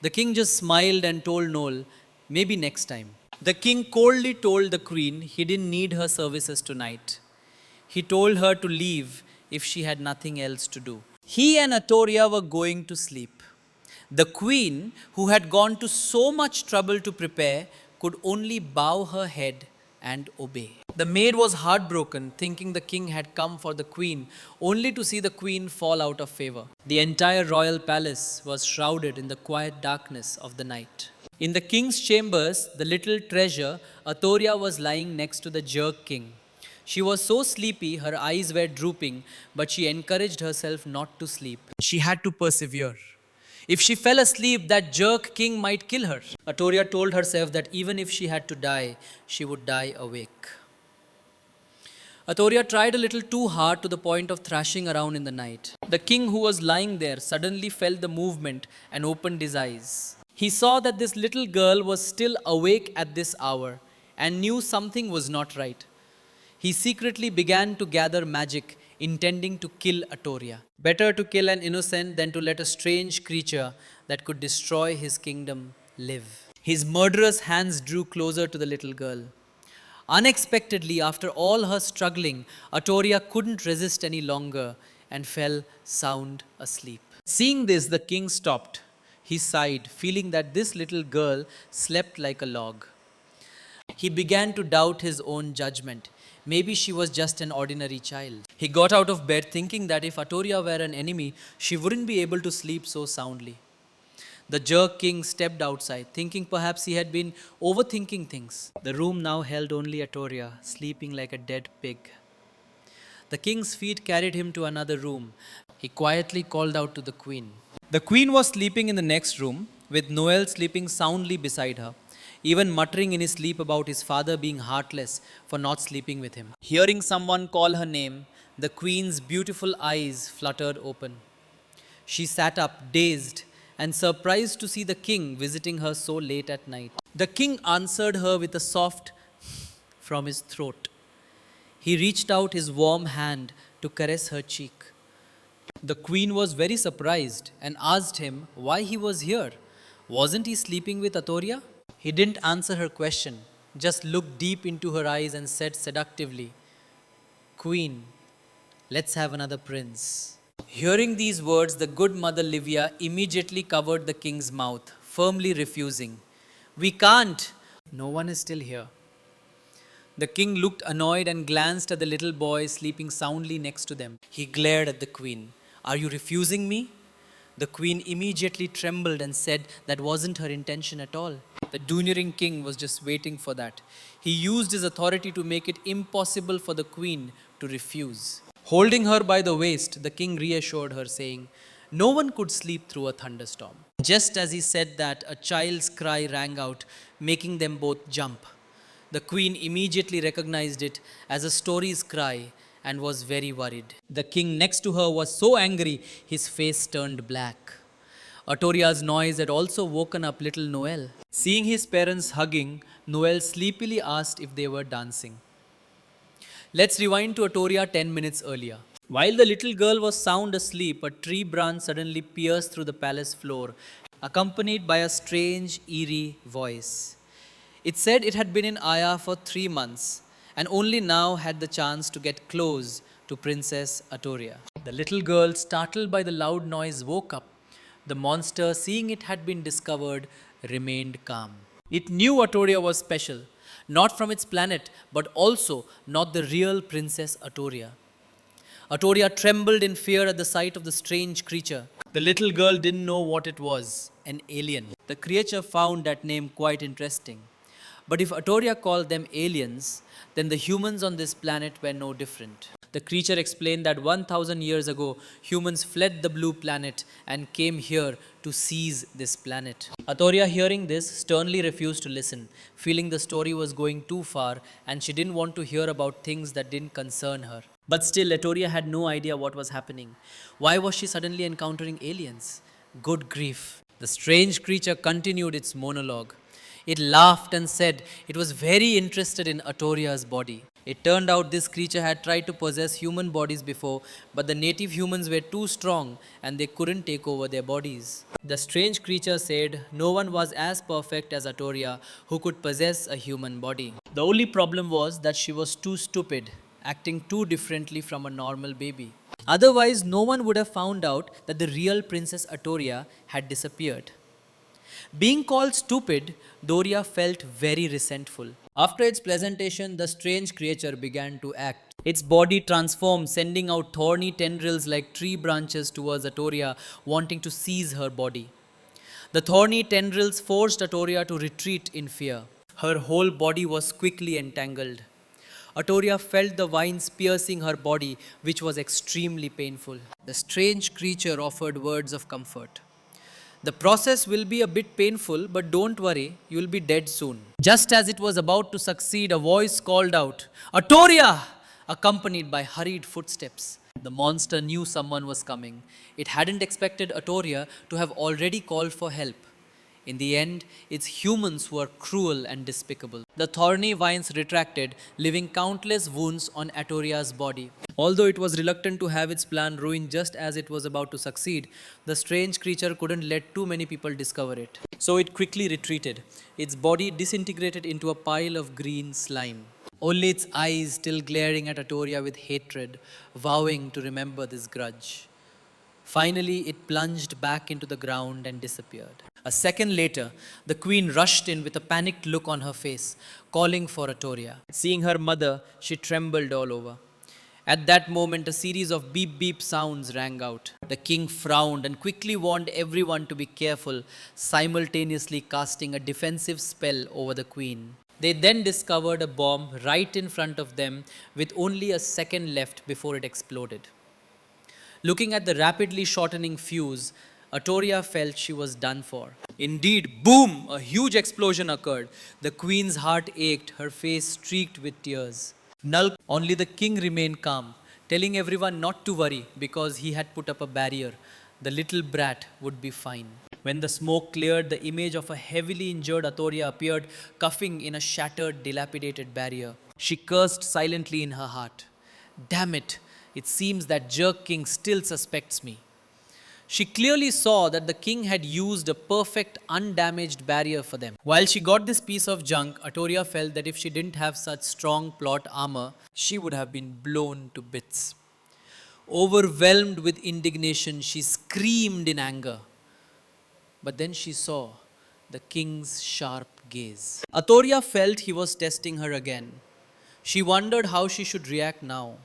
The king just smiled and told Noel, maybe next time. The king coldly told the queen he didn't need her services tonight. He told her to leave if she had nothing else to do. He and Atoria were going to sleep. The queen, who had gone to so much trouble to prepare, could only bow her head and obey. The maid was heartbroken, thinking the king had come for the queen, only to see the queen fall out of favor. The entire royal palace was shrouded in the quiet darkness of the night. In the king's chambers, the little treasure, Atoria was lying next to the jerk king. She was so sleepy, her eyes were drooping, but she encouraged herself not to sleep. She had to persevere. If she fell asleep, that jerk king might kill her. Atoria told herself that even if she had to die, she would die awake. Atoria tried a little too hard to the point of thrashing around in the night. The king, who was lying there, suddenly felt the movement and opened his eyes. He saw that this little girl was still awake at this hour and knew something was not right. He secretly began to gather magic, intending to kill Atoria. Better to kill an innocent than to let a strange creature that could destroy his kingdom live. His murderous hands drew closer to the little girl. Unexpectedly, after all her struggling, Atoria couldn't resist any longer and fell sound asleep. Seeing this, the king stopped. He sighed, feeling that this little girl slept like a log. He began to doubt his own judgment. Maybe she was just an ordinary child. He got out of bed thinking that if Atoria were an enemy, she wouldn't be able to sleep so soundly. The jerk king stepped outside, thinking perhaps he had been overthinking things. The room now held only Atoria, sleeping like a dead pig. The king's feet carried him to another room. He quietly called out to the queen. The queen was sleeping in the next room, with Noel sleeping soundly beside her, even muttering in his sleep about his father being heartless for not sleeping with him. Hearing someone call her name, the queen's beautiful eyes fluttered open. She sat up, dazed and surprised to see the king visiting her so late at night. The king answered her with a soft from his throat. He reached out his warm hand to caress her cheek. The queen was very surprised and asked him why he was here. Wasn't he sleeping with Atoria? He didn't answer her question, just looked deep into her eyes and said seductively, "Queen, let's have another prince." Hearing these words, the good mother Livia immediately covered the king's mouth, firmly refusing. "We can't. No one is still here." The king looked annoyed and glanced at the little boy sleeping soundly next to them. He glared at the queen. "Are you refusing me?" The queen immediately trembled and said that wasn't her intention at all. The domineering king was just waiting for that. He used his authority to make it impossible for the queen to refuse. Holding her by the waist, the king reassured her, saying, "No one could sleep through a thunderstorm." Just as he said that, a child's cry rang out, making them both jump. The queen immediately recognized it as a story's cry and was very worried. The king next to her was so angry, his face turned black. Atoria's noise had also woken up little Noel. Seeing his parents hugging, Noel sleepily asked if they were dancing. Let's rewind to Atoria 10 minutes earlier. While the little girl was sound asleep, a tree branch suddenly pierced through the palace floor, accompanied by a strange, eerie voice. It said it had been in Aya for 3 months and only now had the chance to get close to Princess Atoria. The little girl, startled by the loud noise, woke up. The monster, seeing it had been discovered, remained calm. It knew Atoria was special, not from its planet, but also not the real Princess Atoria. Atoria trembled in fear at the sight of the strange creature. The little girl didn't know what it was, an alien. The creature found that name quite interesting. But if Atoria called them aliens, then the humans on this planet were no different. The creature explained that 1000 years ago, humans fled the blue planet and came here to seize this planet. Atoria, hearing this, sternly refused to listen, feeling the story was going too far and she didn't want to hear about things that didn't concern her. But still, Atoria had no idea what was happening. Why was she suddenly encountering aliens? Good grief. The strange creature continued its monologue. It laughed and said it was very interested in Atoria's body. It turned out this creature had tried to possess human bodies before, but the native humans were too strong and they couldn't take over their bodies. The strange creature said no one was as perfect as Atoria who could possess a human body. The only problem was that she was too stupid, acting too differently from a normal baby. Otherwise, no one would have found out that the real Princess Atoria had disappeared. Being called stupid, Doria felt very resentful. After its presentation, the strange creature began to act. Its body transformed, sending out thorny tendrils like tree branches towards Atoria, wanting to seize her body. The thorny tendrils forced Atoria to retreat in fear. Her whole body was quickly entangled. Atoria felt the vines piercing her body, which was extremely painful. The strange creature offered words of comfort. The process will be a bit painful, but don't worry, you will be dead soon. Just as it was about to succeed, a voice called out, Atoria! Accompanied by hurried footsteps. The monster knew someone was coming. It hadn't expected Atoria to have already called for help. In the end, it's humans who are cruel and despicable. The thorny vines retracted, leaving countless wounds on Atoria's body. Although it was reluctant to have its plan ruined just as it was about to succeed, the strange creature couldn't let too many people discover it. So it quickly retreated, its body disintegrated into a pile of green slime. Only its eyes still glaring at Atoria with hatred, vowing to remember this grudge. Finally, it plunged back into the ground and disappeared. A second later, the queen rushed in with a panicked look on her face, calling for Atoria. Seeing her mother, she trembled all over. At that moment, a series of beep beep sounds rang out. The king frowned and quickly warned everyone to be careful, simultaneously casting a defensive spell over the queen. They then discovered a bomb right in front of them with only a second left before it exploded. Looking at the rapidly shortening fuse, Atoria felt she was done for. Indeed, boom! A huge explosion occurred. The queen's heart ached, her face streaked with tears. Only the king remained calm, telling everyone not to worry because he had put up a barrier. The little brat would be fine. When the smoke cleared, the image of a heavily injured Atoria appeared, coughing in a shattered, dilapidated barrier. She cursed silently in her heart. Damn it! It seems that Jerk King still suspects me. She clearly saw that the king had used a perfect, undamaged barrier for them. While she got this piece of junk, Atoria felt that if she didn't have such strong plot armor, she would have been blown to bits. Overwhelmed with indignation, she screamed in anger. But then she saw the king's sharp gaze. Atoria felt he was testing her again. She wondered how she should react now.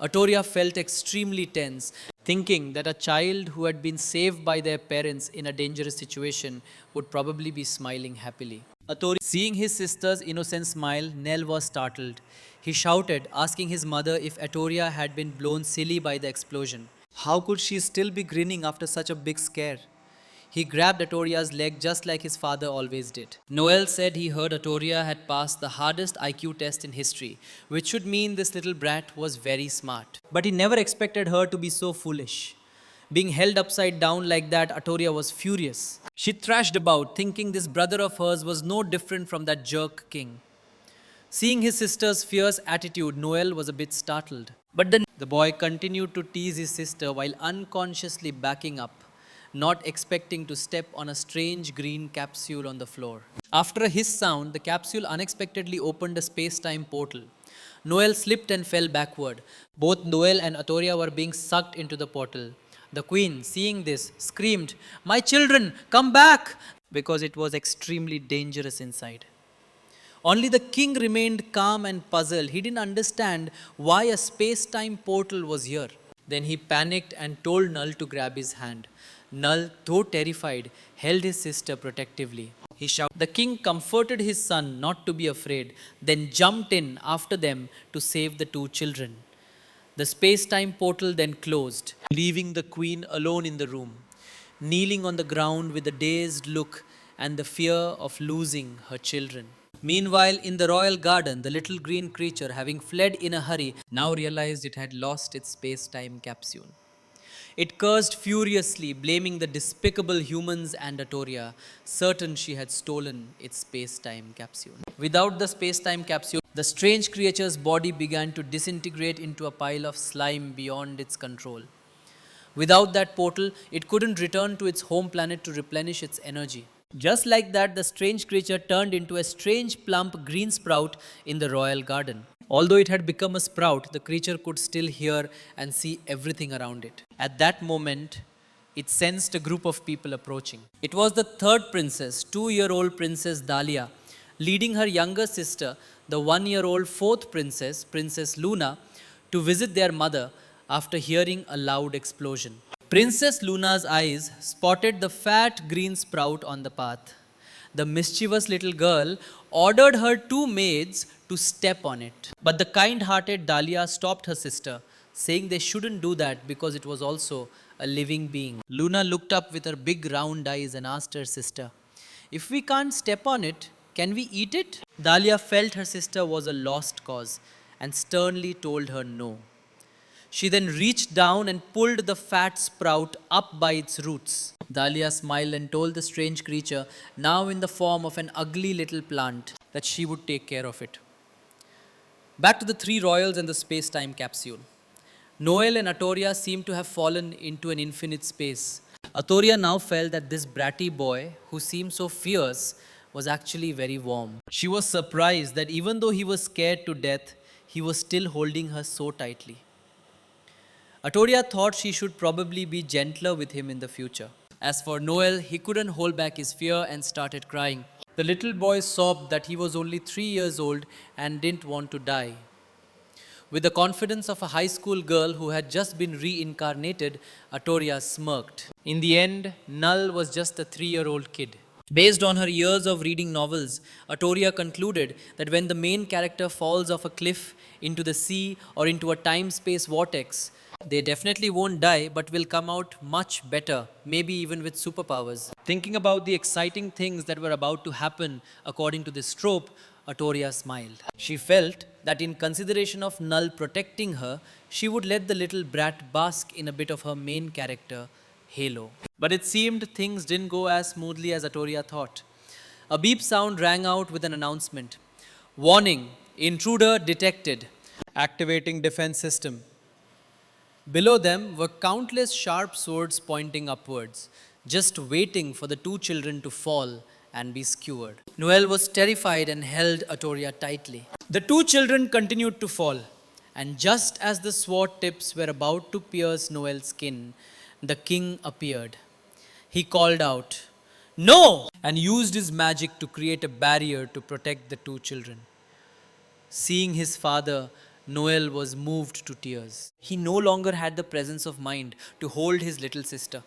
Atoria felt extremely tense, thinking that a child who had been saved by their parents in a dangerous situation would probably be smiling happily. Atoria, seeing his sister's innocent smile, Nell was startled. He shouted, asking his mother if Atoria had been blown silly by the explosion. How could she still be grinning after such a big scare? He grabbed Atoria's leg just like his father always did. Noel said he heard Atoria had passed the hardest IQ test in history, which should mean this little brat was very smart. But he never expected her to be so foolish. Being held upside down like that, Atoria was furious. She thrashed about, thinking this brother of hers was no different from that jerk king. Seeing his sister's fierce attitude, Noel was a bit startled. But then the boy continued to tease his sister while unconsciously backing up, not expecting to step on a strange green capsule on the floor. After a hiss sound, the capsule unexpectedly opened a space-time portal. Noel slipped and fell backward. Both Noel and Atoria were being sucked into the portal. The queen, seeing this, screamed, "My children, come back!" because it was extremely dangerous inside. Only the king remained calm and puzzled. He didn't understand why a space time portal was here. Then he panicked and told Null to grab his hand. Null, though terrified, held his sister protectively. He shouted. The king comforted his son not to be afraid, then jumped in after them to save the two children. The space time portal then closed, leaving the queen alone in the room, kneeling on the ground with a dazed look and the fear of losing her children. Meanwhile, in the royal garden, the little green creature, having fled in a hurry, now realized it had lost its space time capsule. It cursed furiously, blaming the despicable humans and Atoria, certain she had stolen its space time capsule. Without the space time capsule, the strange creature's body began to disintegrate into a pile of slime beyond its control. Without that portal, it couldn't return to its home planet to replenish its energy. Just like that, the strange creature turned into a strange plump green sprout in the royal garden. Although it had become a sprout, the creature could still hear and see everything around it. At that moment, it sensed a group of people approaching. It was the third princess, 2-year-old Princess Dahlia, leading her younger sister, the 1-year-old fourth princess, Princess Luna, to visit their mother after hearing a loud explosion. Princess Luna's eyes spotted the fat green sprout on the path. The mischievous little girl ordered her two maids to step on it. But the kind-hearted Dahlia stopped her sister, saying they shouldn't do that because it was also a living being. Luna looked up with her big round eyes and asked her sister, "If we can't step on it, can we eat it?" Dahlia felt her sister was a lost cause and sternly told her no. She then reached down and pulled the fat sprout up by its roots. Dahlia smiled and told the strange creature, now in the form of an ugly little plant, that she would take care of it. Back to the three royals and the space-time capsule. Noel and Atoria seemed to have fallen into an infinite space. Atoria now felt that this bratty boy, who seemed so fierce, was actually very warm. She was surprised that even though he was scared to death, he was still holding her so tightly. Atoria thought she should probably be gentler with him in the future. As for Noel, he couldn't hold back his fear and started crying. The little boy sobbed that he was only 3 years old and didn't want to die. With the confidence of a high school girl who had just been reincarnated, Atoria smirked. In the end, Null was just a 3-year-old kid. Based on her years of reading novels, Atoria concluded that when the main character falls off a cliff into the sea or into a time-space vortex, they definitely won't die but will come out much better, maybe even with superpowers. Thinking about the exciting things that were about to happen according to this trope, Atoria smiled. She felt that in consideration of Null protecting her, she would let the little brat bask in a bit of her main character, Halo. But it seemed things didn't go as smoothly as Atoria thought. A beep sound rang out with an announcement. Warning, intruder detected. Activating defense system. Below them were countless sharp swords pointing upwards, just waiting for the two children to fall and be skewered. Noel was terrified and held Atoria tightly. The two children continued to fall, and just as the sword tips were about to pierce Noel's skin, the king appeared. He called out, "No!" and used his magic to create a barrier to protect the two children. Seeing his father, Noel was moved to tears. He no longer had the presence of mind to hold his little sister.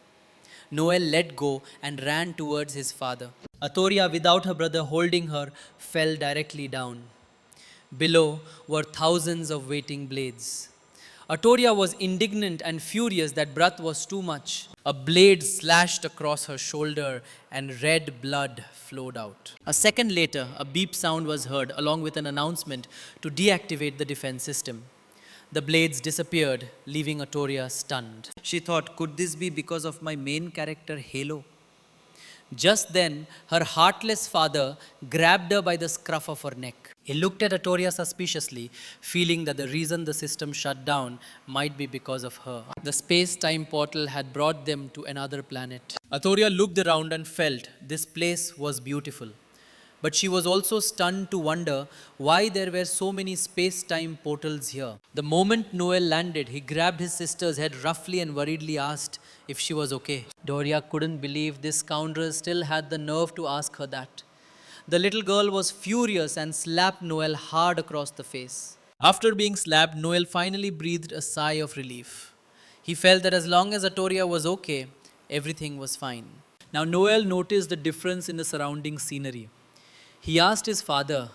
Noel let go and ran towards his father. Atoria, without her brother holding her, fell directly down. Below were thousands of waiting blades. Atoria was indignant and furious that breath was too much. A blade slashed across her shoulder and red blood flowed out. A second later, a beep sound was heard along with an announcement to deactivate the defense system. The blades disappeared, leaving Atoria stunned. She thought, could this be because of my main character, Halo? Just then, her heartless father grabbed her by the scruff of her neck. He looked at Atoria suspiciously, feeling that the reason the system shut down might be because of her. The space-time portal had brought them to another planet. Atoria looked around and felt this place was beautiful. But she was also stunned to wonder why there were so many space-time portals here. The moment Noel landed, he grabbed his sister's head roughly and worriedly asked, if she was okay. Doria couldn't believe this scoundrel still had the nerve to ask her that. The little girl was furious and slapped Noel hard across the face. After being slapped, Noel finally breathed a sigh of relief. He felt that as long as Atoria was okay, everything was fine. Now, Noel noticed the difference in the surrounding scenery. He asked his father,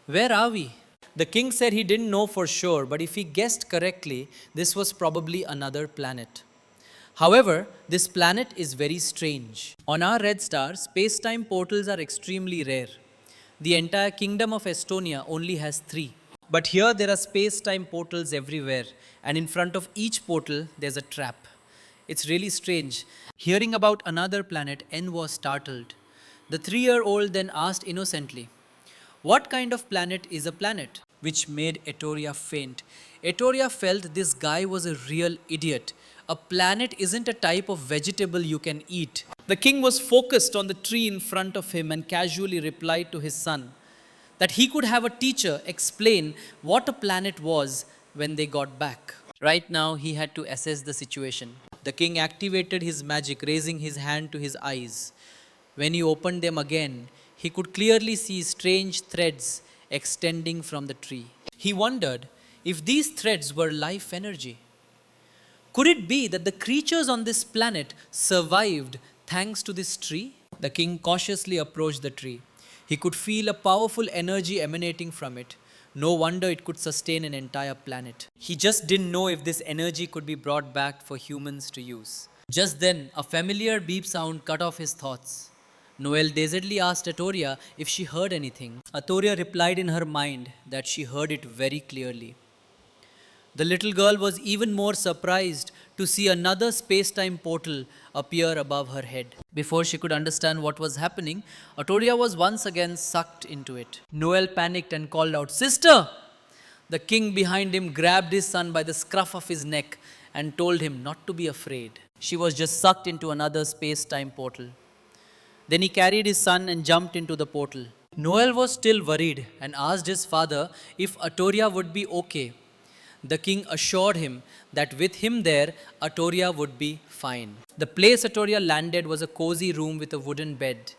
"Where are we?" The king said he didn't know for sure, but if he guessed correctly, this was probably another planet. However, this planet is very strange. On our red star, space-time portals are extremely rare. The entire kingdom of Estonia only has 3. But here there are space-time portals everywhere, and in front of each portal there's a trap. It's really strange. Hearing about another planet, N was startled. The 3-year-old then asked innocently, "What kind of planet is a planet?" Which made Atoria faint. Atoria felt this guy was a real idiot. A planet isn't a type of vegetable you can eat. The king was focused on the tree in front of him and casually replied to his son that he could have a teacher explain what a planet was when they got back. Right now, he had to assess the situation. The king activated his magic, raising his hand to his eyes. When he opened them again, he could clearly see strange threads extending from the tree. He wondered if these threads were life energy. Could it be that the creatures on this planet survived thanks to this tree? The king cautiously approached the tree. He could feel a powerful energy emanating from it. No wonder it could sustain an entire planet. He just didn't know if this energy could be brought back for humans to use. Just then, a familiar beep sound cut off his thoughts. Noel dazedly asked Atoria if she heard anything. Atoria replied in her mind that she heard it very clearly. The little girl was even more surprised to see another space-time portal appear above her head. Before she could understand what was happening, Atoria was once again sucked into it. Noel panicked and called out, "Sister!" The king behind him grabbed his son by the scruff of his neck and told him not to be afraid. She was just sucked into another space-time portal. Then he carried his son and jumped into the portal. Noel was still worried and asked his father if Atoria would be okay. The king assured him that with him there, Atoria would be fine. The place Atoria landed was a cozy room with a wooden bed,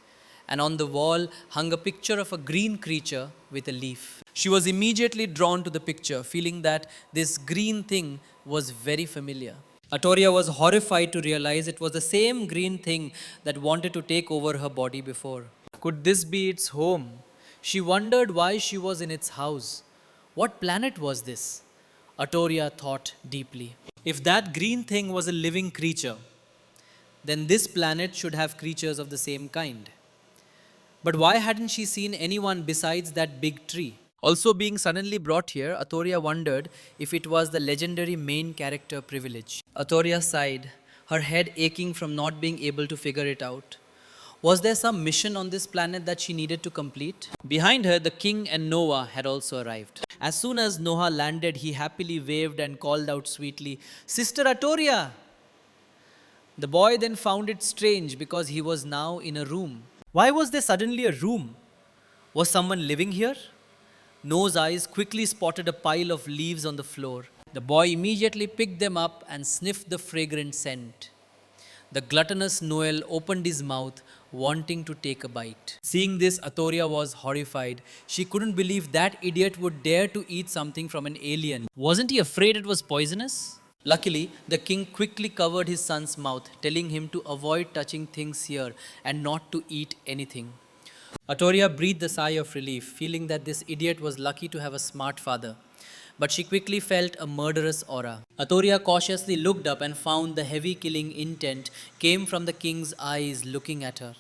and on the wall hung a picture of a green creature with a leaf. She was immediately drawn to the picture, feeling that this green thing was very familiar. Atoria was horrified to realize it was the same green thing that wanted to take over her body before. Could this be its home? She wondered why she was in its house. What planet was this? Atoria thought deeply. If that green thing was a living creature, then this planet should have creatures of the same kind. But why hadn't she seen anyone besides that big tree? Also, being suddenly brought here, Atoria wondered if it was the legendary main character privilege. Atoria sighed, her head aching from not being able to figure it out. Was there some mission on this planet that she needed to complete? Behind her, the king and Noah had also arrived. As soon as Noah landed, he happily waved and called out sweetly, "Sister Atoria!" The boy then found it strange because he was now in a room. Why was there suddenly a room? Was someone living here? Noah's eyes quickly spotted a pile of leaves on the floor. The boy immediately picked them up and sniffed the fragrant scent. The gluttonous Noel opened his mouth, wanting to take a bite. Seeing this, Atoria was horrified. She couldn't believe that idiot would dare to eat something from an alien. Wasn't he afraid it was poisonous? Luckily, the king quickly covered his son's mouth, telling him to avoid touching things here and not to eat anything. Atoria breathed a sigh of relief, feeling that this idiot was lucky to have a smart father. But she quickly felt a murderous aura. Atoria cautiously looked up and found the heavy killing intent came from the king's eyes looking at her.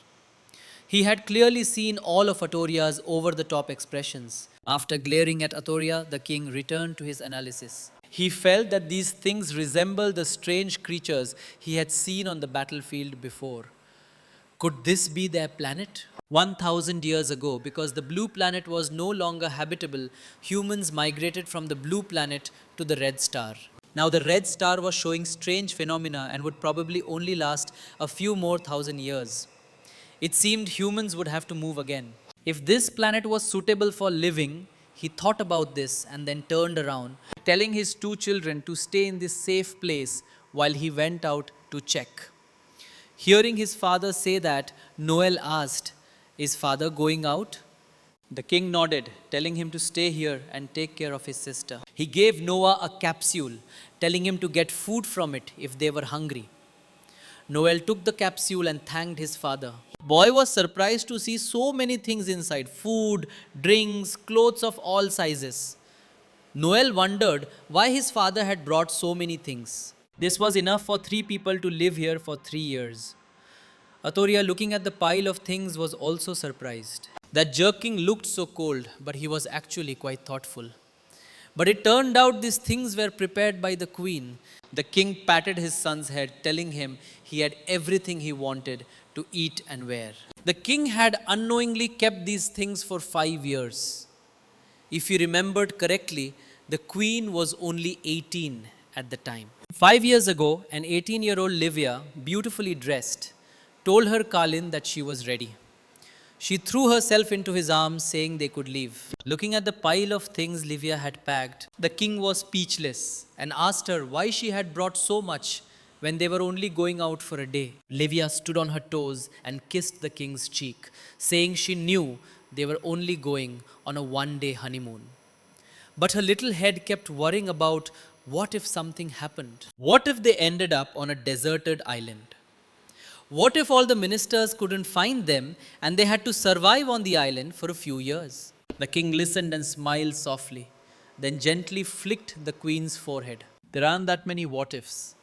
He had clearly seen all of Atoria's over-the-top expressions. After glaring at Atoria, the king returned to his analysis. He felt that these things resembled the strange creatures he had seen on the battlefield before. Could this be their planet? 1,000 years ago, because the blue planet was no longer habitable, humans migrated from the blue planet to the red star. Now the red star was showing strange phenomena and would probably only last a few more thousand years. It seemed humans would have to move again. If this planet was suitable for living, he thought about this and then turned around, telling his 2 children to stay in this safe place while he went out to check. Hearing his father say that, Noel asked, "Is father going out?" The king nodded, telling him to stay here and take care of his sister. He gave Noah a capsule, telling him to get food from it if they were hungry. Noel took the capsule and thanked his father. Boy was surprised to see so many things inside: food, drinks, clothes of all sizes. Noel wondered why his father had brought so many things. This was enough for 3 people to live here for 3 years. Atoria, looking at the pile of things, was also surprised. That jerking looked so cold, but he was actually quite thoughtful. But it turned out these things were prepared by the queen. The king patted his son's head, telling him he had everything he wanted to eat and wear. The king had unknowingly kept these things for 5 years. If you remembered correctly, the queen was only 18 at the time. 5 years ago, an 18-year-old Livia, beautifully dressed, told her Calin that she was ready. She threw herself into his arms, saying they could leave. Looking at the pile of things Livia had packed, the king was speechless and asked her why she had brought so much when they were only going out for a day. Livia stood on her toes and kissed the king's cheek, saying she knew they were only going on a one-day honeymoon. But her little head kept worrying about what if something happened? What if they ended up on a deserted island? What if all the ministers couldn't find them and they had to survive on the island for a few years? The king listened and smiled softly, then gently flicked the queen's forehead. There aren't that many what ifs.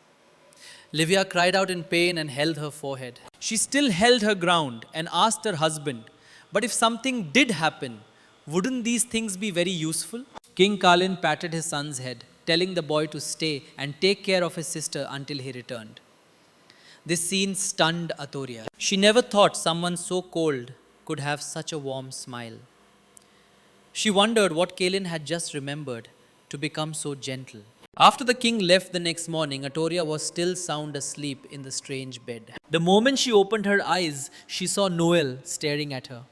Livia cried out in pain and held her forehead. She still held her ground and asked her husband, "But if something did happen, wouldn't these things be very useful?" King Calin patted his son's head, telling the boy to stay and take care of his sister until he returned. This scene stunned Atoria. She never thought someone so cold could have such a warm smile. She wondered what Calin had just remembered to become so gentle. After the king left the next morning, Atoria was still sound asleep in the strange bed. The moment she opened her eyes, she saw Noel staring at her.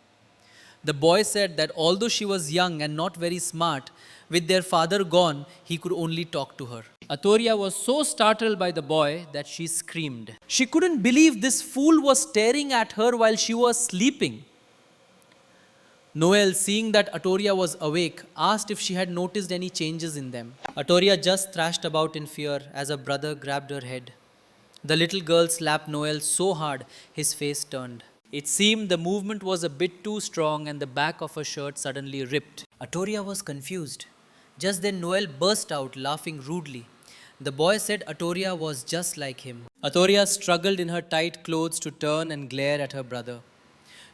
The boy said that although she was young and not very smart, with their father gone, he could only talk to her. Atoria was so startled by the boy that she screamed. She couldn't believe this fool was staring at her while she was sleeping. Noel, seeing that Atoria was awake, asked if she had noticed any changes in them. Atoria just thrashed about in fear as her brother grabbed her head. The little girl slapped Noel so hard his face turned. It seemed the movement was a bit too strong and the back of her shirt suddenly ripped. Atoria was confused. Just then Noel burst out laughing rudely. The boy said Atoria was just like him. Atoria struggled in her tight clothes to turn and glare at her brother.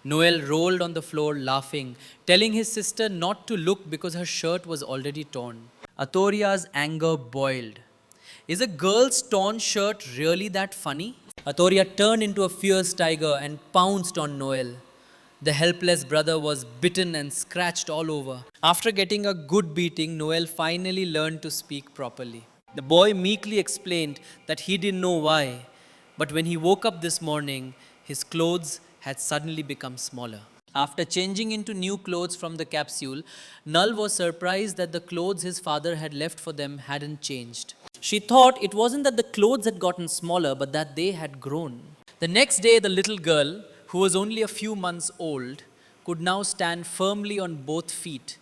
Noel rolled on the floor laughing, telling his sister not to look because her shirt was already torn. Atoria's anger boiled. Is a girl's torn shirt really that funny? Atoria turned into a fierce tiger and pounced on Noel. The helpless brother was bitten and scratched all over. After getting a good beating, Noel finally learned to speak properly. The boy meekly explained that he didn't know why, but when he woke up this morning, his clothes had suddenly become smaller. After changing into new clothes from the capsule, Null was surprised that the clothes his father had left for them hadn't changed. She thought it wasn't that the clothes had gotten smaller, but that they had grown. The next day, the little girl, who was only a few months old, could now stand firmly on both feet,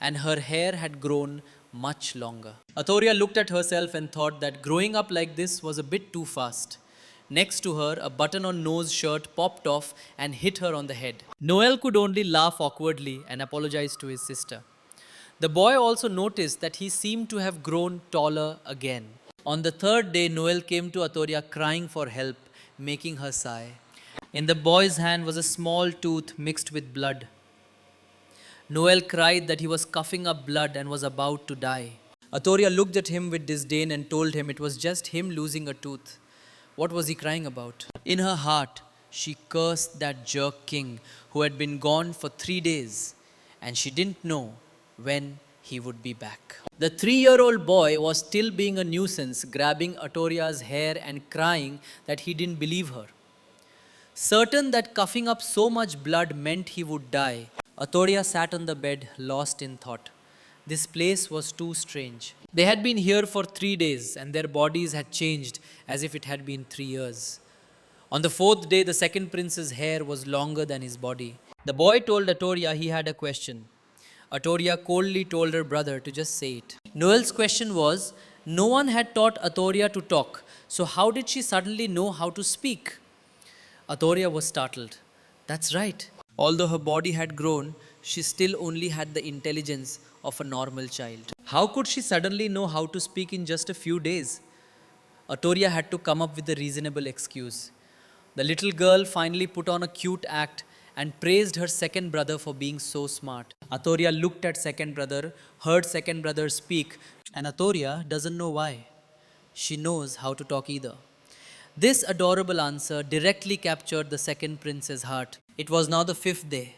and her hair had grown much longer. Atoria looked at herself and thought that growing up like this was a bit too fast. Next to her, a button-on-nose shirt popped off and hit her on the head. Noel could only laugh awkwardly and apologize to his sister. The boy also noticed that he seemed to have grown taller again. On the third day, Noel came to Atoria crying for help, making her sigh. In the boy's hand was a small tooth mixed with blood. Noel cried that he was coughing up blood and was about to die. Atoria looked at him with disdain and told him it was just him losing a tooth. What was he crying about? In her heart, she cursed that jerk king who had been gone for 3 days, and she didn't know when he would be back. The 3-year-old boy was still being a nuisance, grabbing Atoria's hair and crying that he didn't believe her. Certain that coughing up so much blood meant he would die, Atoria sat on the bed, lost in thought. This place was too strange. They had been here for 3 days and their bodies had changed as if it had been 3 years. On the fourth day, the second prince's hair was longer than his body. The boy told Atoria he had a question. Atoria coldly told her brother to just say it. Noel's question was, no one had taught Atoria to talk, so how did she suddenly know how to speak? Atoria was startled. That's right. Although her body had grown, she still only had the intelligence of a normal child. How could she suddenly know how to speak in just a few days? Atoria had to come up with a reasonable excuse. The little girl finally put on a cute act and praised her second brother for being so smart. Atoria looked at second brother, heard second brother speak, and Atoria doesn't know why. She knows how to talk either. This adorable answer directly captured the second prince's heart. It was now the fifth day.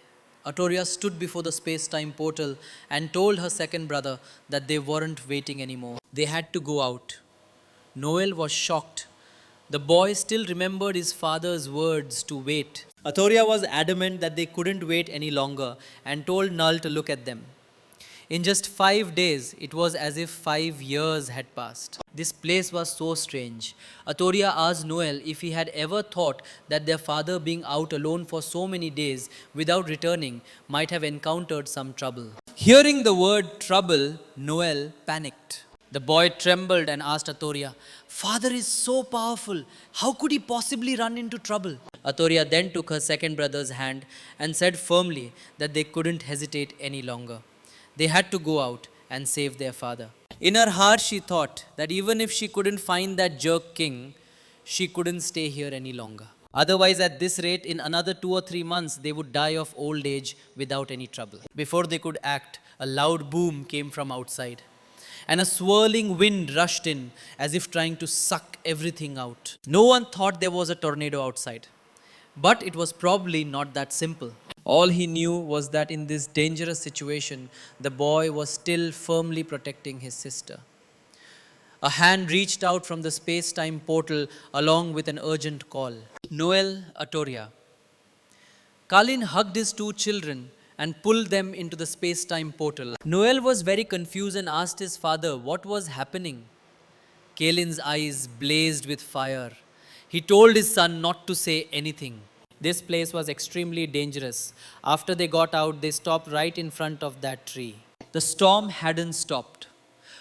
Atoria stood before the space-time portal and told her second brother that they weren't waiting anymore. They had to go out. Noel was shocked. The boy still remembered his father's words to wait. Atoria was adamant that they couldn't wait any longer and told Null to look at them. In just 5 days, it was as if 5 years had passed. This place was so strange. Atoria asked Noel if he had ever thought that their father being out alone for so many days without returning might have encountered some trouble. Hearing the word trouble, Noel panicked. The boy trembled and asked Atoria, "Father is so powerful. How could he possibly run into trouble?" Atoria then took her second brother's hand and said firmly that they couldn't hesitate any longer. They had to go out and save their father. In her heart, she thought that even if she couldn't find that jerk king, she couldn't stay here any longer. Otherwise, at this rate, in another 2 or 3 months, they would die of old age without any trouble. Before they could act, a loud boom came from outside, and a swirling wind rushed in as if trying to suck everything out. No one thought there was a tornado outside, but it was probably not that simple. All he knew was that in this dangerous situation, the boy was still firmly protecting his sister. A hand reached out from the space-time portal along with an urgent call. Noel, Atoria. Calin hugged his 2 children and pulled them into the space-time portal. Noel was very confused and asked his father what was happening. Calin's eyes blazed with fire. He told his son not to say anything. This place was extremely dangerous. After they got out, they stopped right in front of that tree. The storm hadn't stopped.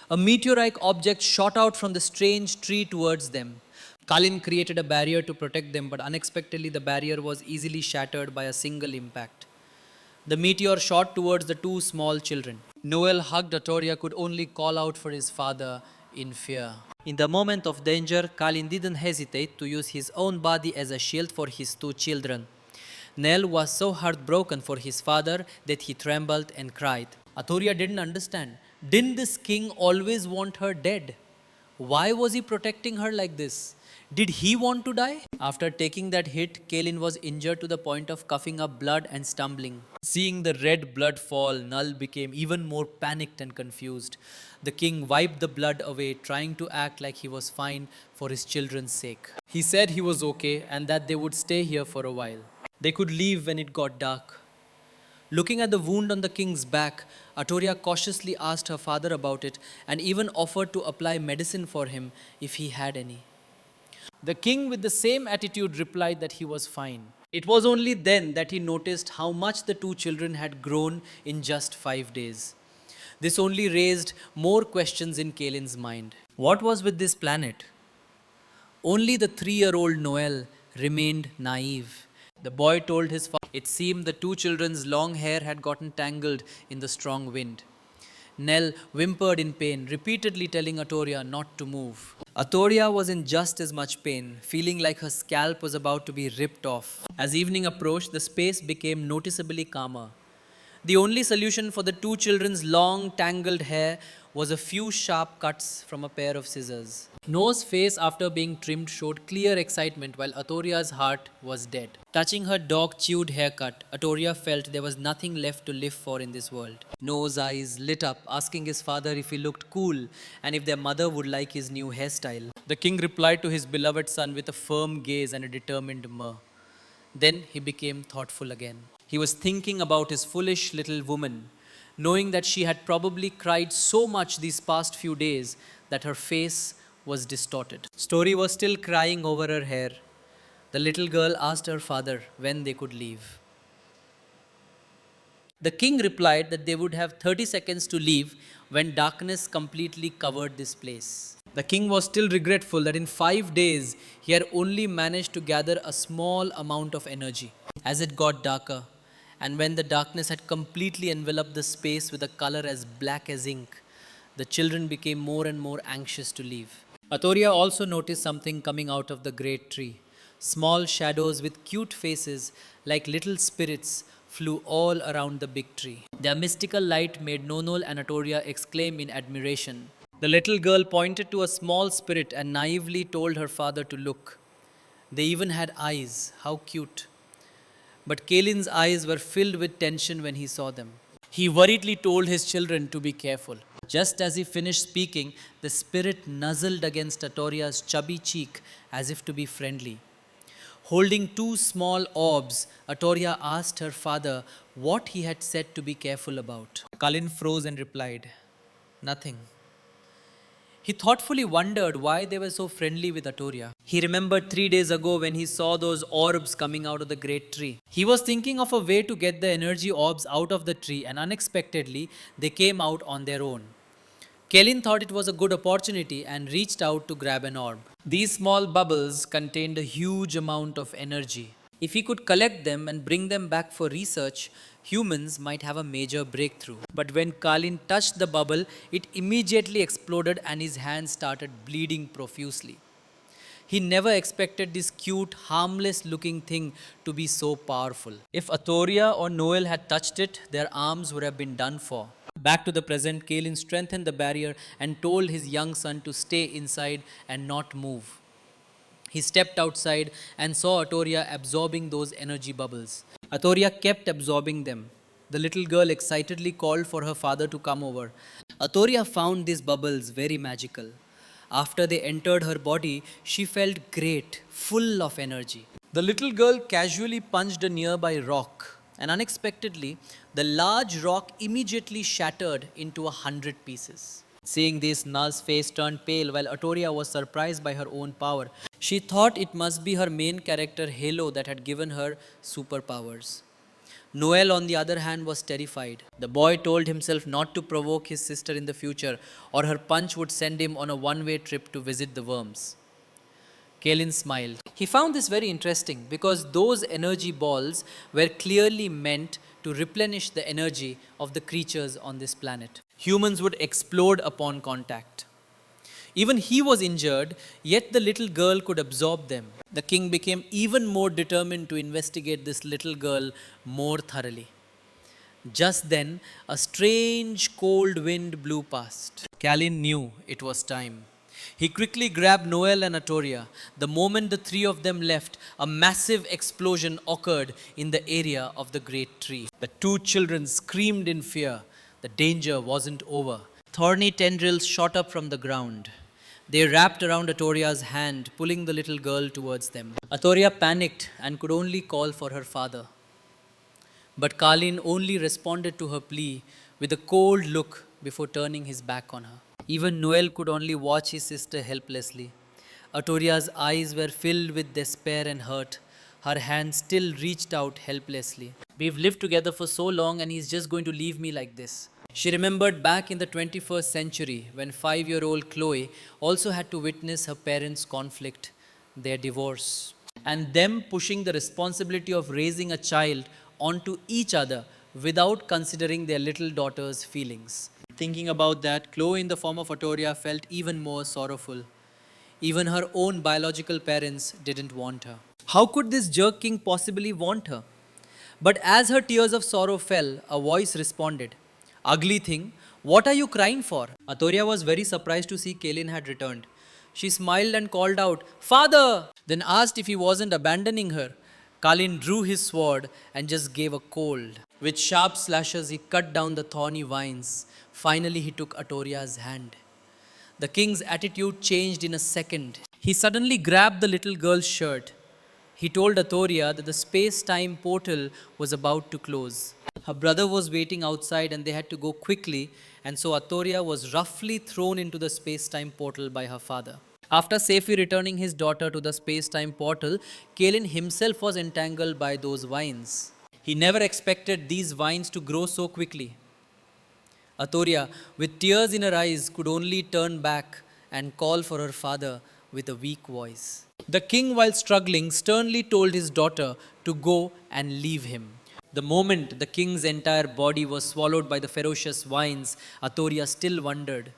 A meteorite object shot out from the strange tree towards them. Calin created a barrier to protect them, but unexpectedly the barrier was easily shattered by a single impact. The meteor shot towards the 2 small children. Noel hugged Atoria, could only call out for his father in fear. In the moment of danger, Calin didn't hesitate to use his own body as a shield for his 2 children. Noel was so heartbroken for his father that he trembled and cried. Atoria didn't understand. Didn't this king always want her dead? Why was he protecting her like this? Did he want to die? After taking that hit, Calin was injured to the point of coughing up blood and stumbling. Seeing the red blood fall, Null became even more panicked and confused. The king wiped the blood away, trying to act like he was fine for his children's sake. He said he was okay and that they would stay here for a while. They could leave when it got dark. Looking at the wound on the king's back, Atoria cautiously asked her father about it and even offered to apply medicine for him if he had any. The king, with the same attitude, replied that he was fine. It was only then that he noticed how much the 2 children had grown in just 5 days. This only raised more questions in Calin's mind. What was with this planet? Only the 3-year-old Noel remained naive. The boy told his father it seemed the 2 children's long hair had gotten tangled in the strong wind. Nell whimpered in pain, repeatedly telling Atoria not to move. Atoria was in just as much pain, feeling like her scalp was about to be ripped off. As evening approached, the space became noticeably calmer. The only solution for the 2 children's long, tangled hair was a few sharp cuts from a pair of scissors. No's face after being trimmed showed clear excitement while Atoria's heart was dead. Touching her dog-chewed haircut, Atoria felt there was nothing left to live for in this world. No's eyes lit up, asking his father if he looked cool and if their mother would like his new hairstyle. The king replied to his beloved son with a firm gaze and a determined murr. Then he became thoughtful again. He was thinking about his foolish little woman. knowing that she had probably cried so much these past few days that her face was distorted. Story was still crying over her hair. The little girl asked her father when they could leave. The king replied that they would have 30 seconds to leave when darkness completely covered this place. The king was still regretful that in 5 days he had only managed to gather a small amount of energy. As it got darker, and when the darkness had completely enveloped the space with a color as black as ink, the children became more and more anxious to leave. Atoria also noticed something coming out of the great tree. Small shadows with cute faces, like little spirits, flew all around the big tree. Their mystical light made Noel and Atoria exclaim in admiration. The little girl pointed to a small spirit and naively told her father to look. They even had eyes. How cute. But Calin's eyes were filled with tension when he saw them. He worriedly told his children to be careful. Just as he finished speaking, the spirit nuzzled against Atoria's chubby cheek as if to be friendly. Holding 2 small orbs, Atoria asked her father what he had said to be careful about. Calin froze and replied, "Nothing." He thoughtfully wondered why they were so friendly with Atoria. He remembered 3 days ago when he saw those orbs coming out of the great tree. He was thinking of a way to get the energy orbs out of the tree, and unexpectedly, they came out on their own. Calin thought it was a good opportunity and reached out to grab an orb. These small bubbles contained a huge amount of energy. If he could collect them and bring them back for research, humans might have a major breakthrough. But when Calin touched the bubble, it immediately exploded and his hand started bleeding profusely. He never expected this cute, harmless looking thing to be so powerful. If Atoria or Noel had touched it, their arms would have been done for. Back to the present, Calin strengthened the barrier and told his young son to stay inside and not move. He stepped outside and saw Atoria absorbing those energy bubbles. Atoria kept absorbing them. The little girl excitedly called for her father to come over. Atoria found these bubbles very magical. After they entered her body, she felt great, full of energy. The little girl casually punched a nearby rock, and unexpectedly, the large rock immediately shattered into 100 pieces. Seeing this, Na's face turned pale while Atoria was surprised by her own power. She thought it must be her main character Halo that had given her superpowers. Noel, on the other hand, was terrified. The boy told himself not to provoke his sister in the future, or her punch would send him on a one-way trip to visit the worms. Calin smiled. He found this very interesting because those energy balls were clearly meant to replenish the energy of the creatures on this planet. Humans would explode upon contact. Even he was injured, yet the little girl could absorb them. The king became even more determined to investigate this little girl more thoroughly. Just then, a strange cold wind blew past. Calin knew it was time. He quickly grabbed Noel and Atoria. The moment the 3 of them left, a massive explosion occurred in the area of the great tree. The 2 children screamed in fear. The danger wasn't over. Thorny tendrils shot up from the ground. They wrapped around Atoria's hand, pulling the little girl towards them. Atoria panicked and could only call for her father. But Calin only responded to her plea with a cold look before turning his back on her. Even Noel could only watch his sister helplessly. Atoria's eyes were filled with despair and hurt. Her hand still reached out helplessly. We've lived together for so long and he's just going to leave me like this. She remembered back in the 21st century when 5-year-old Chloe also had to witness her parents' conflict, their divorce, and them pushing the responsibility of raising a child onto each other without considering their little daughter's feelings. Thinking about that, Chloe in the form of Atoria felt even more sorrowful. Even her own biological parents didn't want her. How could this jerk king possibly want her? But as her tears of sorrow fell, a voice responded, "Ugly thing, what are you crying for?" Atoria was very surprised to see Calin had returned. She smiled and called out, "Father!" Then asked if he wasn't abandoning her. Calin drew his sword and just gave a cold. With sharp slashes, he cut down the thorny vines. Finally, he took Atoria's hand. The king's attitude changed in a second. He suddenly grabbed the little girl's shirt. He told Atoria that the space-time portal was about to close. Her brother was waiting outside and they had to go quickly, and so Atoria was roughly thrown into the space time portal by her father. After safely returning his daughter to the space time portal, Calin himself was entangled by those vines. He never expected these vines to grow so quickly. Atoria, with tears in her eyes, could only turn back and call for her father with a weak voice. The king, while struggling, sternly told his daughter to go and leave him. The moment the king's entire body was swallowed by the ferocious vines, Atoria still wondered,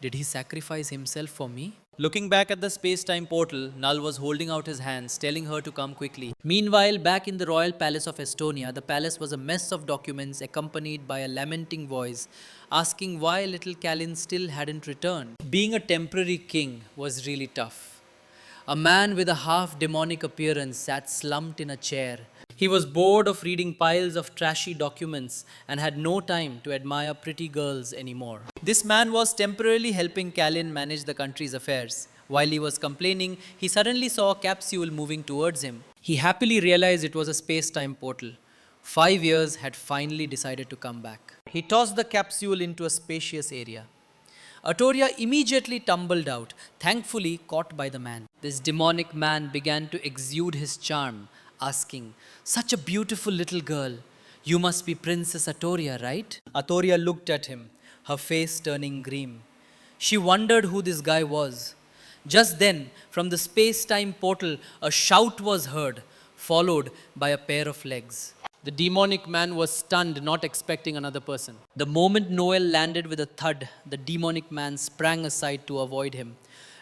did he sacrifice himself for me? Looking back at the space time portal, Null was holding out his hands, telling her to come quickly. Meanwhile, back in the royal palace of Estonia, the palace was a mess of documents accompanied by a lamenting voice asking why little Calin still hadn't returned. Being a temporary king was really tough. A man with a half demonic appearance sat slumped in a chair. He was bored of reading piles of trashy documents and had no time to admire pretty girls anymore. This man was temporarily helping Calin manage the country's affairs. While he was complaining, he suddenly saw a capsule moving towards him. He happily realized it was a space-time portal. 5 years had finally decided to come back. He tossed the capsule into a spacious area. Atoria immediately tumbled out, thankfully caught by the man. This demonic man began to exude his charm, asking, "Such a beautiful little girl. You must be Princess Atoria, right?" Atoria looked at him, her face turning green. She wondered who this guy was. Just then, from the space-time portal, a shout was heard, followed by a pair of legs. The demonic man was stunned, not expecting another person. The moment Noel landed with a thud, the demonic man sprang aside to avoid him.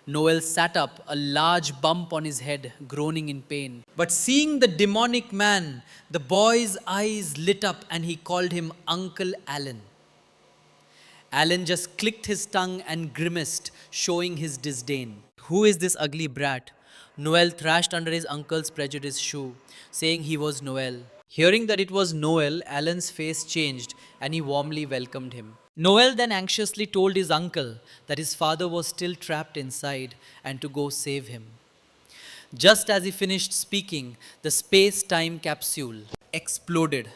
Noel sat up, a large bump on his head, groaning in pain. But seeing the demonic man, the boy's eyes lit up and he called him Uncle Alan. Alan just clicked his tongue and grimaced, showing his disdain. "Who is this ugly brat?" Noel thrashed under his uncle's prejudiced shoe, saying he was Noel. Hearing that it was Noel, Alan's face changed and he warmly welcomed him. Noel then anxiously told his uncle that his father was still trapped inside and to go save him. Just as he finished speaking, the space time capsule exploded.